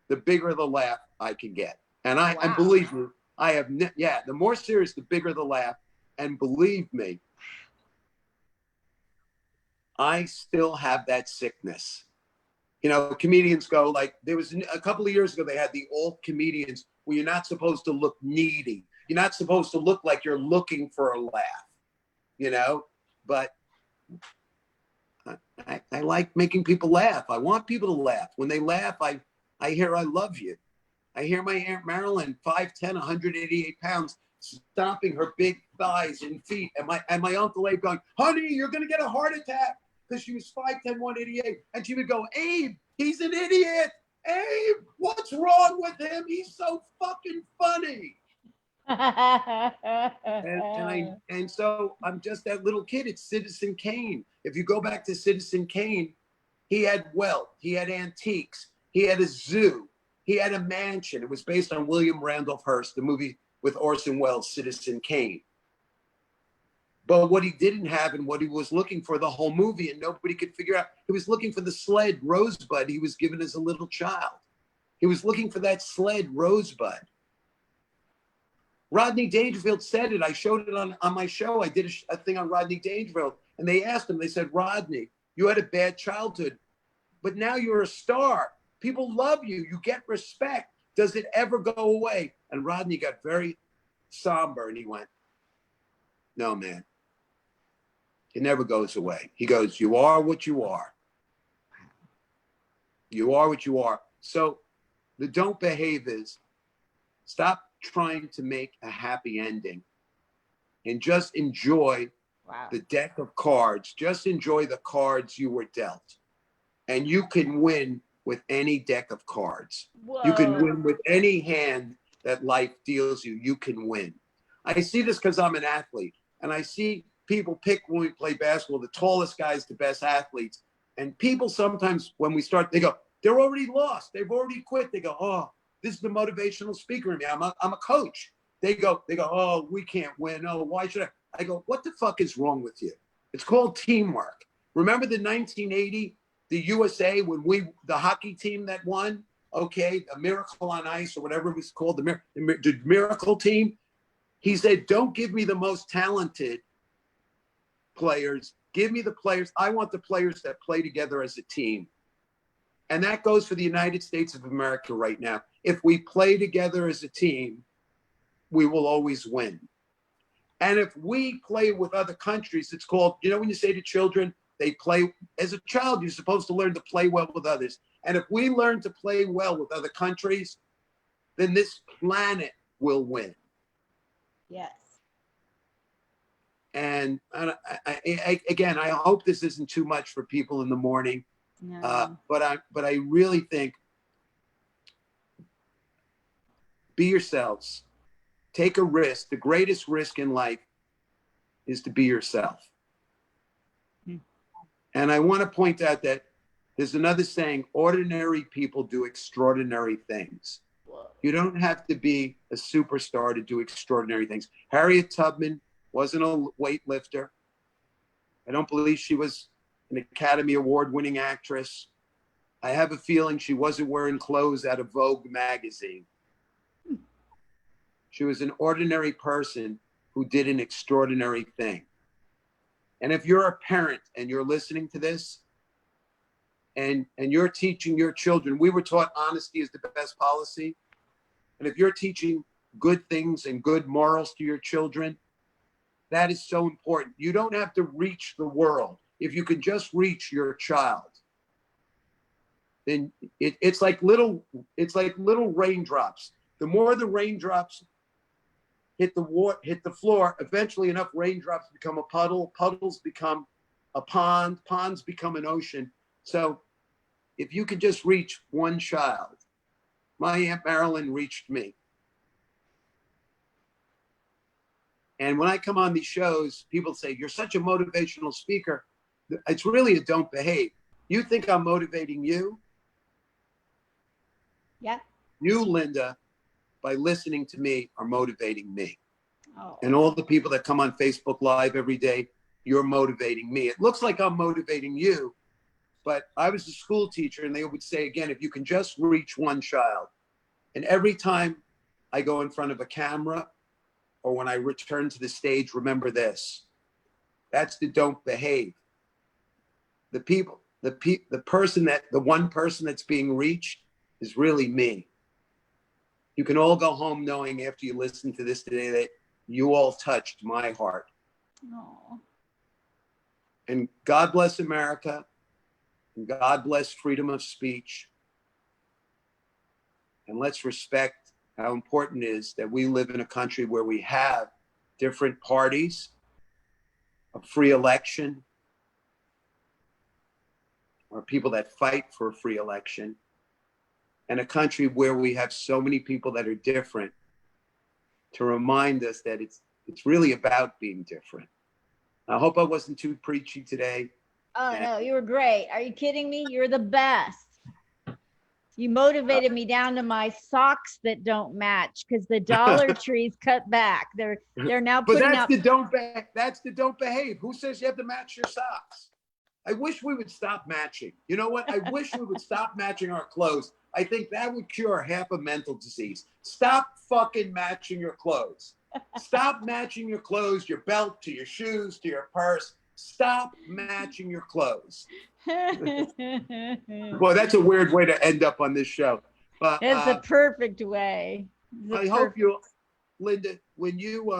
the bigger the laugh I can get. And Wow. and believe me, the more serious, the bigger the laugh. And believe me, I still have that sickness. You know, comedians go like, there was a couple of years ago, they had the alt comedians where you're not supposed to look needy. You're not supposed to look like you're looking for a laugh, you know, but I like making people laugh. I want people to laugh. When they laugh, I hear, I love you. I hear my Aunt Marilyn, 5'10", 188 pounds, stomping her big thighs and feet. And my Uncle Abe going, honey, you're going to get a heart attack, because she was 5'10", 188. And she would go, Abe, he's an idiot. Abe, what's wrong with him? He's so fucking funny. And so I'm just that little kid. It's Citizen Kane. If you go back to Citizen Kane, he had wealth. He had antiques. He had a zoo. He had a mansion. It was based on William Randolph Hearst, the movie with Orson Welles, Citizen Kane. But what he didn't have and what he was looking for the whole movie, and nobody could figure out, he was looking for the sled Rosebud he was given as a little child. He was looking for that sled Rosebud. Rodney Dangerfield said it. I showed it on my show. I did a thing on Rodney Dangerfield. And they asked him, they said, Rodney, you had a bad childhood, but now you're a star. People love you. You get respect. Does it ever go away? And Rodney got very somber and he went, no, man. It never goes away. He goes, you are what you are. You are what you are. So the don't behave is stop trying to make a happy ending and just enjoy the deck of cards. Just enjoy the cards you were dealt. And you can win with any deck of cards. Whoa. You can win with any hand that life deals you. You can win. I see this because I'm an athlete, and I see people pick when we play basketball, the tallest guys, the best athletes. And people sometimes when we start, they go, they're already lost. They've already quit. They go, oh, this is the motivational speaker in me. I'm a coach. They go, oh, we can't win. Oh, why should I? I go, what the fuck is wrong with you? It's called teamwork. Remember the 1980 the USA, the hockey team that won, okay, a Miracle on Ice or whatever it was called, the Miracle team, he said, don't give me the most talented players. Give me the players. I want the players that play together as a team. And that goes for the United States of America right now. If we play together as a team, we will always win. And if we play with other countries, it's called, when you say to children, they play, as a child, you're supposed to learn to play well with others. And if we learn to play well with other countries, then this planet will win. Yes. And again, I hope this isn't too much for people in the morning. No. But I really think, be yourselves. Take a risk. The greatest risk in life is to be yourself. And I want to point out that there's another saying, ordinary people do extraordinary things. You don't have to be a superstar to do extraordinary things. Harriet Tubman wasn't a weightlifter. I don't believe she was an Academy Award-winning actress. I have a feeling she wasn't wearing clothes out of Vogue magazine. She was an ordinary person who did an extraordinary thing. And if you're a parent and you're listening to this and you're teaching your children, we were taught honesty is the best policy. And if you're teaching good things and good morals to your children, that is so important. You don't have to reach the world. If you can just reach your child, then it's like little raindrops. The more the raindrops hit the floor, eventually enough raindrops become a puddle, puddles become a pond, ponds become an ocean. So if you could just reach one child, my Aunt Marilyn reached me. And when I come on these shows, people say, you're such a motivational speaker. It's really a don't behave. You think I'm motivating you? Yeah. You, Linda, by listening to me, are motivating me. Oh. And all the people that come on Facebook Live every day, you're motivating me. It looks like I'm motivating you, but I was a school teacher and they would say, again, if you can just reach one child. And every time I go in front of a camera or when I return to the stage, remember this. That's the don't behave. The one person that's being reached is really me. You can all go home knowing after you listen to this today that you all touched my heart. Oh. And God bless America. And God bless freedom of speech. And let's respect how important it is that we live in a country where we have different parties, a free election, or people that fight for a free election, and a country where we have so many people that are different to remind us that it's really about being different. I hope I wasn't too preachy today. Oh, no, you were great. Are you kidding me? You're the best. You motivated me down to my socks that don't match because the Dollar Tree's cut back. They're now But putting that's out. that's the don't behave. Who says you have to match your socks? I wish we would stop matching. You know what? I wish we would stop matching our clothes. I think that would cure half a mental disease. Stop fucking matching your clothes. Stop matching your clothes, your belt to your shoes, to your purse. Stop matching your clothes. Boy, that's a weird way to end up on this show. But It's a perfect way. Hope you, Linda, when you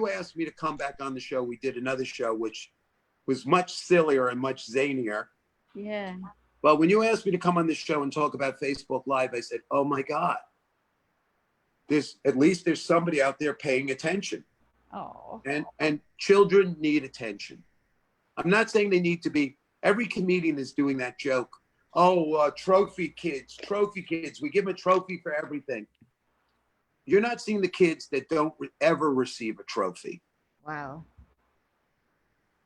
asked me to come back on the show, we did another show which was much sillier and much zanier. Yeah. But when you asked me to come on the show and talk about Facebook Live, I said, oh my God, at least there's somebody out there paying attention. Oh. And children need attention. I'm not saying they need to be, every comedian is doing that joke. Oh, trophy kids. We give them a trophy for everything. You're not seeing the kids that don't ever receive a trophy. Wow.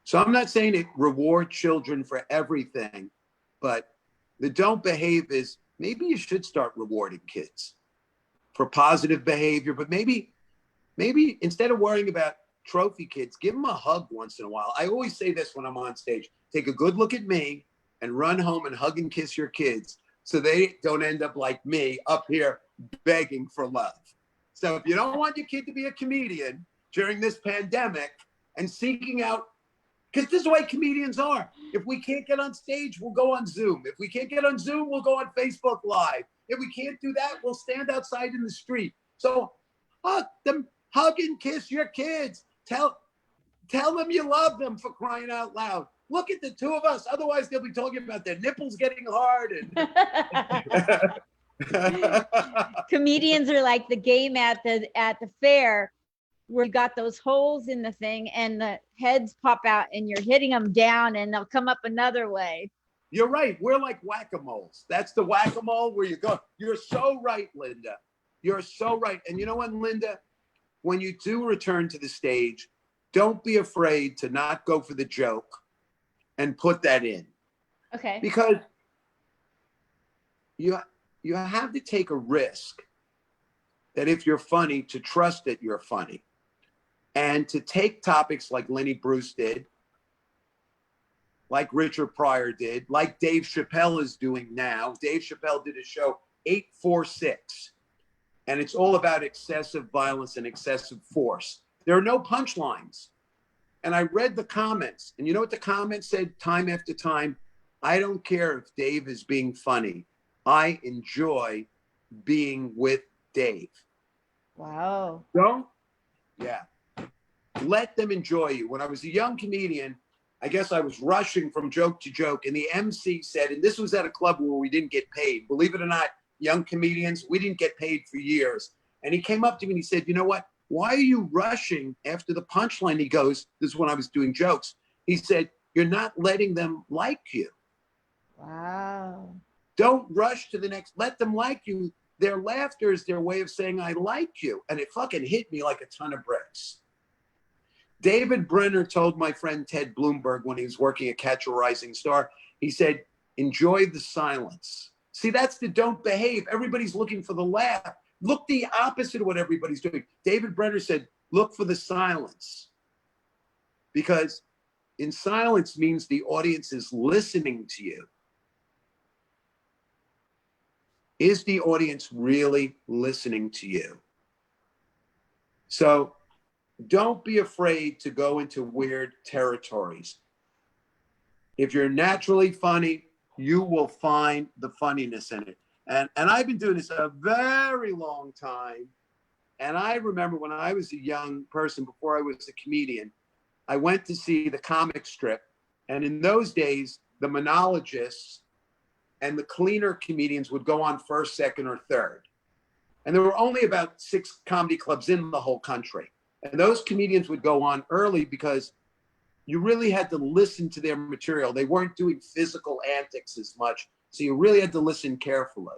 So I'm not saying it reward children for everything, but the don't behave is maybe you should start rewarding kids for positive behavior, but maybe instead of worrying about trophy kids, give them a hug once in a while. I always say this when I'm on stage, take a good look at me and run home and hug and kiss your kids so they don't end up like me up here begging for love. So if you don't want your kid to be a comedian during this pandemic and seeking out, because this is the way comedians are. If we can't get on stage, we'll go on Zoom. If we can't get on Zoom, we'll go on Facebook Live. If we can't do that, we'll stand outside in the street. So hug them, hug and kiss your kids. Tell them you love them, for crying out loud. Look at the two of us. Otherwise, they'll be talking about their nipples getting hard. And Comedians are like the game at the fair where you got those holes in the thing and the heads pop out and you're hitting them down and they'll come up another way. You're right. We're like whack-a-moles. That's the whack-a-mole where you go. You're so right, Linda. You're so right. And you know what, Linda? When you do return to the stage, don't be afraid to not go for the joke and put that in. Okay. Because you have to take a risk that if you're funny, to trust that you're funny. And to take topics like Lenny Bruce did, like Richard Pryor did, like Dave Chappelle is doing now. Dave Chappelle did a show, 846, and it's all about excessive violence and excessive force. There are no punchlines. And I read the comments, and you know what the comments said time after time? I don't care if Dave is being funny. I enjoy being with Dave. Wow. Don't? Yeah. Let them enjoy you. When I was a young comedian, I guess I was rushing from joke to joke, and the MC said, and this was at a club where we didn't get paid. Believe it or not, young comedians, we didn't get paid for years. And he came up to me and he said, you know what? Why are you rushing after the punchline? He goes, this is when I was doing jokes. He said, you're not letting them like you. Wow. Don't rush to the next. Let them like you. Their laughter is their way of saying, I like you. And it fucking hit me like a ton of bricks. David Brenner told my friend Ted Bloomberg when he was working at Catch a Rising Star, he said, enjoy the silence. See, that's the don't behave. Everybody's looking for the laugh. Look the opposite of what everybody's doing. David Brenner said, look for the silence. Because in silence means the audience is listening to you. Is the audience really listening to you? So don't be afraid to go into weird territories. If you're naturally funny, you will find the funniness in it. And I've been doing this a very long time. And I remember when I was a young person, before I was a comedian, I went to see the comic strip. And in those days, the monologists and the cleaner comedians would go on first, second, or third. And there were only about 6 comedy clubs in the whole country. And those comedians would go on early because you really had to listen to their material. They weren't doing physical antics as much. So you really had to listen carefully.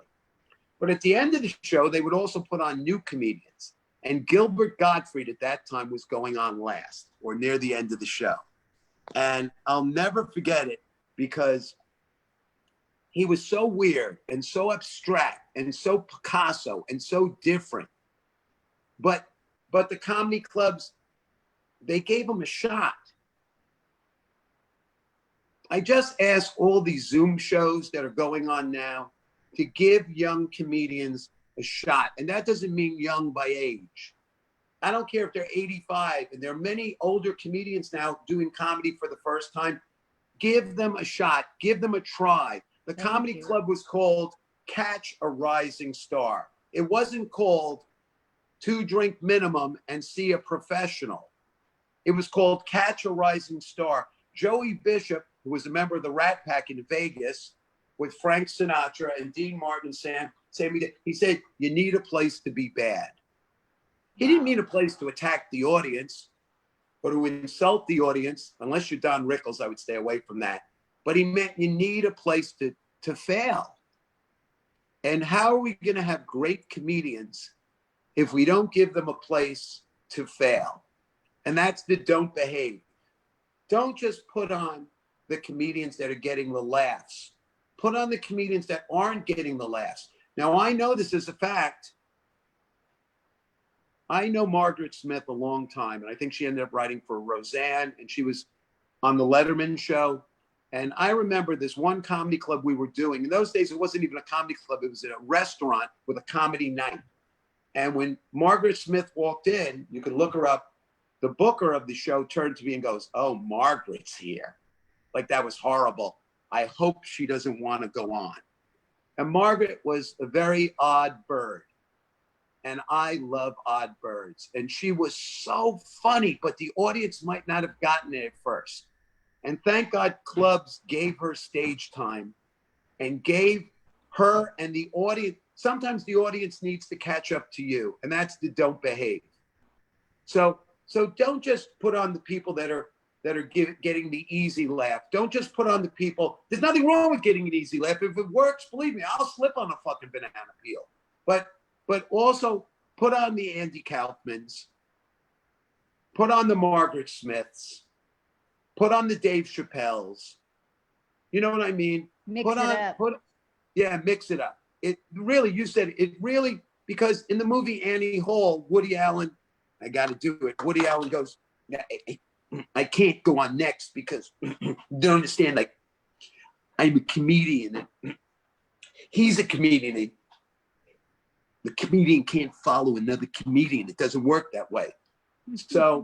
But at the end of the show, they would also put on new comedians. And Gilbert Gottfried at that time was going on last or near the end of the show. And I'll never forget it because he was so weird and so abstract and so Picasso and so different. But the comedy clubs, they gave him a shot. I just ask all these Zoom shows that are going on now to give young comedians a shot. And that doesn't mean young by age. I don't care if they're 85, and there are many older comedians now doing comedy for the first time. Give them a shot. Give them a try. The comedy club was called Catch a Rising Star. It wasn't called 2 drink minimum and see a professional. It was called Catch a Rising Star. Joey Bishop, who was a member of the Rat Pack in Vegas with Frank Sinatra and Dean Martin and Sammy, he said, you need a place to be bad. He didn't mean a place to attack the audience or to insult the audience. Unless you're Don Rickles, I would stay away from that. But he meant you need a place to fail. And how are we going to have great comedians if we don't give them a place to fail? And that's the don't behave. Don't just put on the comedians that are getting the laughs. Put on the comedians that aren't getting the laughs. Now, I know this is a fact. I know Margaret Smith a long time, and I think she ended up writing for Roseanne, and she was on the Letterman show. And I remember this one comedy club we were doing. In those days, it wasn't even a comedy club. It was a restaurant with a comedy night. And when Margaret Smith walked in, you can look her up. The booker of the show turned to me and goes, "Oh, Margaret's here." Like, that was horrible. I hope she doesn't want to go on. And Margaret was a very odd bird. And I love odd birds. And she was so funny, but the audience might not have gotten it at first. And thank God clubs gave her stage time and gave her and the audience. Sometimes the audience needs to catch up to you, and that's the don't behave. So don't just put on the people that are getting the easy laugh. Don't just put on the people. There's nothing wrong with getting an easy laugh. If it works, believe me, I'll slip on a fucking banana peel. But also put on the Andy Kaufmans, put on the Margaret Smiths, put on the Dave Chappelles. You know what I mean? Mix it up. Mix it up. It really, you said it really, because in the movie Annie Hall, Woody Allen, I got to do it. Woody Allen goes, I can't go on next because you don't understand. Like, I'm a comedian. He's a comedian. The comedian can't follow another comedian. It doesn't work that way. So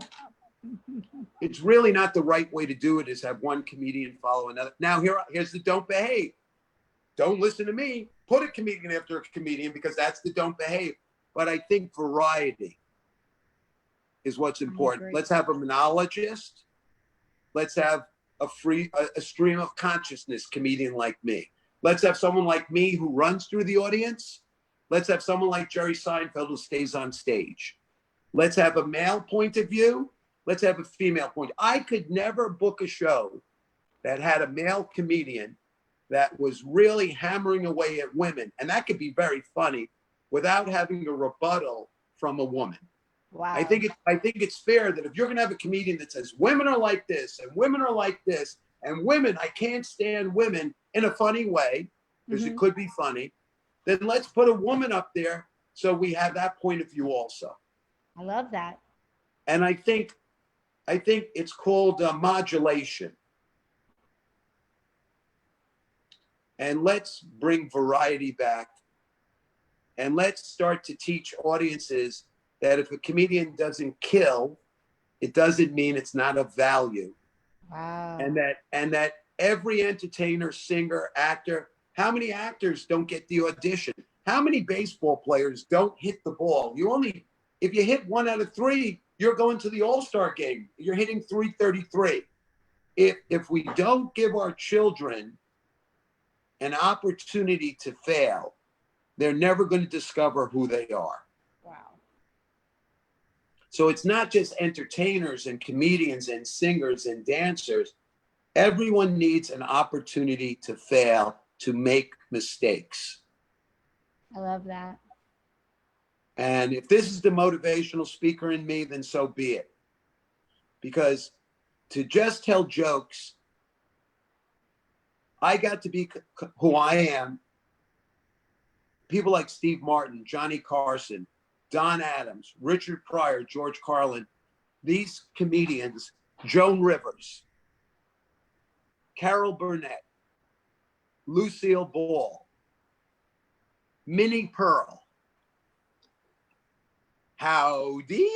it's really not the right way to do it, is have one comedian follow another. Now here's the don't behave. Don't listen to me. Put a comedian after a comedian, because that's the don't behave. But I think variety is what's important. Let's have a monologist. Let's have a stream of consciousness comedian like me. Let's have someone like me who runs through the audience. Let's have someone like Jerry Seinfeld who stays on stage. Let's have a male point of view. Let's have a female point. I could never book a show that had a male comedian that was really hammering away at women, and that could be very funny, without having a rebuttal from a woman. Wow. I think it's fair that if you're going to have a comedian that says women are like this and women are like this and women, I can't stand women, in a funny way, because it could be funny, then let's put a woman up there so we have that point of view also. I love that. And I think it's called modulation. And let's bring variety back. And let's start to teach audiences that if a comedian doesn't kill, it doesn't mean it's not of value. Wow. And that every entertainer, singer, actor, how many actors don't get the audition? How many baseball players don't hit the ball? If you hit 1 out of 3, you're going to the All-Star game. You're hitting 333. If we don't give our children an opportunity to fail, they're never going to discover who they are. Wow. So it's not just entertainers and comedians and singers and dancers. Everyone needs an opportunity to fail, to make mistakes. I love that. And if this is the motivational speaker in me, then so be it. Because to just tell jokes, I got to be who I am. People like Steve Martin, Johnny Carson, Don Adams, Richard Pryor, George Carlin, these comedians, Joan Rivers, Carol Burnett, Lucille Ball, Minnie Pearl. Howdy.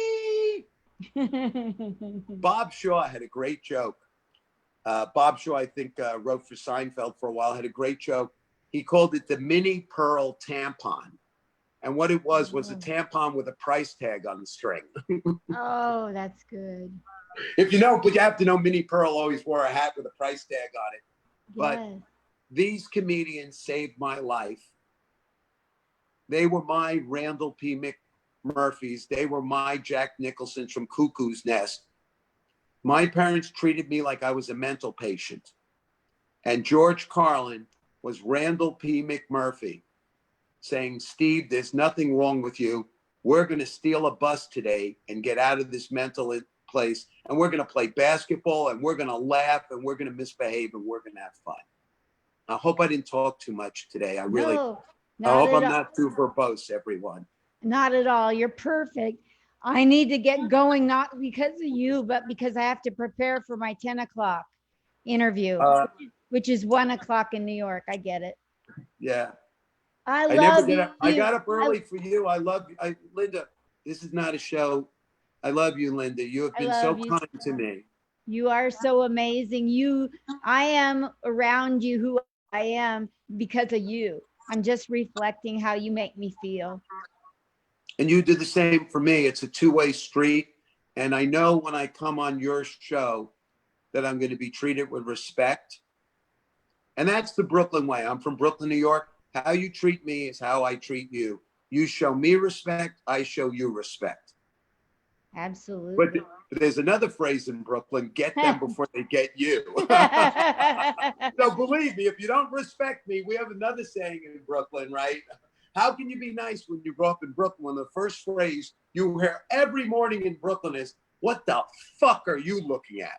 Bob Shaw had a great joke. Bob Shaw, I think, wrote for Seinfeld for a while, had a great joke. He called it the Minnie Pearl tampon. And what it was a tampon with a price tag on the string. Oh, that's good. If you know, but you have to know Minnie Pearl always wore a hat with a price tag on it. But Yes. these comedians saved my life. They were my Randall P. McMurphys. They were my Jack Nicholsons from Cuckoo's Nest. My parents treated me like I was a mental patient. And George Carlin was Randall P. McMurphy saying, Steve, there's nothing wrong with you. We're going to steal a bus today and get out of this mental place. And we're going to play basketball and we're going to laugh and we're going to misbehave and we're going to have fun. I hope I didn't talk too much today. I hope I'm not too verbose, everyone. Not at all. You're perfect. I need to get going, not because of you, but because I have to prepare for my 10 o'clock interview, which is 1 o'clock in New York. I get it. Yeah. I I never love get you. up. I got up early for you. I love you. Linda, this is not a show. I love you, Linda. You have been so kind to me. You are so amazing. I am around you who I am because of you. I'm just reflecting how you make me feel. And you did the same for me. It's a two-way street. And I know when I come on your show that I'm going to be treated with respect. And that's the Brooklyn way. I'm from Brooklyn, New York. How you treat me is how I treat you. You show me respect, I show you respect. Absolutely. But there's another phrase in Brooklyn, get them before they get you. So believe me, if you don't respect me, we have another saying in Brooklyn, right? How can you be nice when you grow up in Brooklyn when the first phrase you hear every morning in Brooklyn is, what the fuck are you looking at?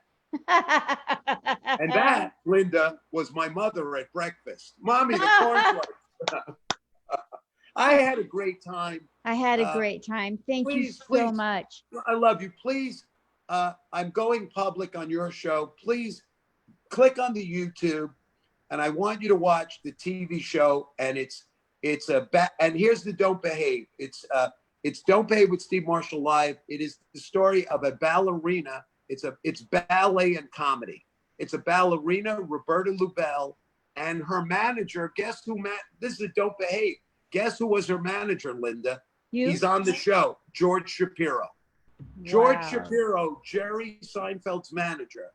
And that, Linda, was my mother at breakfast. Mommy, the cornflakes. I had a great time. I had a great time. Thank you so much. I love you. Please, I'm going public on your show. Please click on the YouTube, and I want you to watch the TV show. And and here's the Don't Behave. It's Don't Behave with Steve Marshall Live. It is the story of a ballerina. It's ballet and comedy. It's a ballerina, Roberta Lubell, and her manager. Guess who? This is a Don't Behave. Guess who was her manager, Linda? You? He's on the show, George Shapiro. Wow. George Shapiro, Jerry Seinfeld's manager,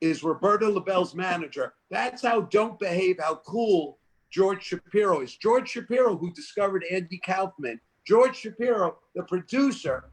is Roberta Lubell's manager. That's how Don't Behave, how cool George Shapiro is. George Shapiro, who discovered Andy Kaufman. George Shapiro, the producer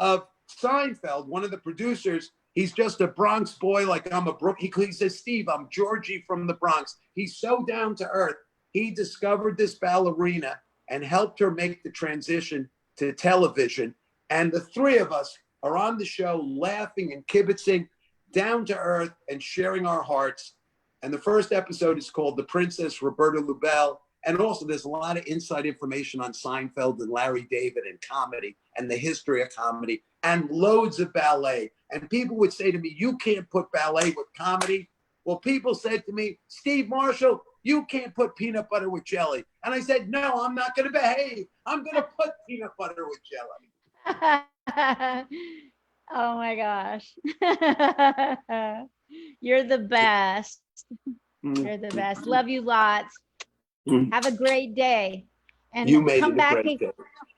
of Seinfeld, one of the producers. He's just a Bronx boy like I'm a Brooklyn. He says, Steve, I'm Georgie from the Bronx. He's so down to earth. He discovered this ballerina and helped her make the transition to television. And the three of us are on the show laughing and kibitzing, down to earth and sharing our hearts. And the first episode is called The Princess Roberta Lubell. And also there's a lot of inside information on Seinfeld and Larry David and comedy and the history of comedy and loads of ballet. And people would say to me, you can't put ballet with comedy. Well, people said to me, Steve Marshall, you can't put peanut butter with jelly. And I said, no, I'm not going to behave. I'm going to put peanut butter with jelly. Oh my gosh. You're the best. You're the best. Love you lots. Have a great day. And you made come it back. A great day.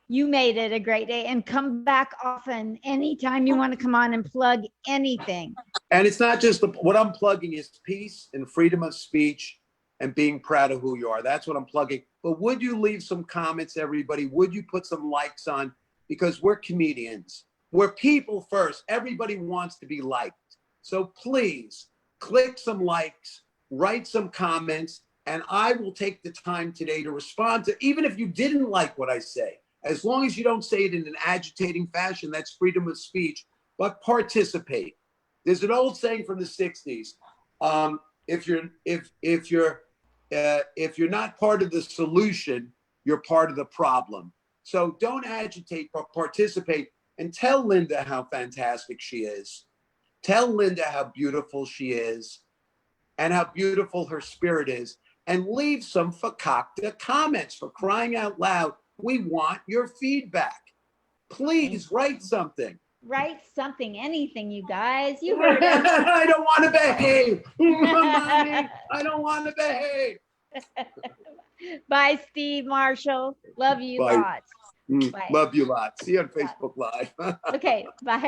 You made it a great day. And come back often anytime you want to come on and plug anything. And it's not just what I'm plugging is peace and freedom of speech and being proud of who you are. That's what I'm plugging. But would you leave some comments, everybody? Would you put some likes on? Because we're comedians. We're people first. Everybody wants to be liked. So please click some likes, write some comments, and I will take the time today to respond to, even if you didn't like what I say, as long as you don't say it in an agitating fashion, that's freedom of speech, but participate. There's an old saying from the 60s. If you're not part of the solution, you're part of the problem. So don't agitate, but participate, and tell Linda how fantastic she is. Tell Linda how beautiful she is and how beautiful her spirit is. And leave some fakakta comments, for crying out loud. We want your feedback. Please write something. Write something, anything, you guys. You heard it. I don't want to behave. Mommy, I don't want to behave. Bye, Steve Marshall. Love you lots. Bye. Love you lots. See you on Facebook Live. Okay, bye.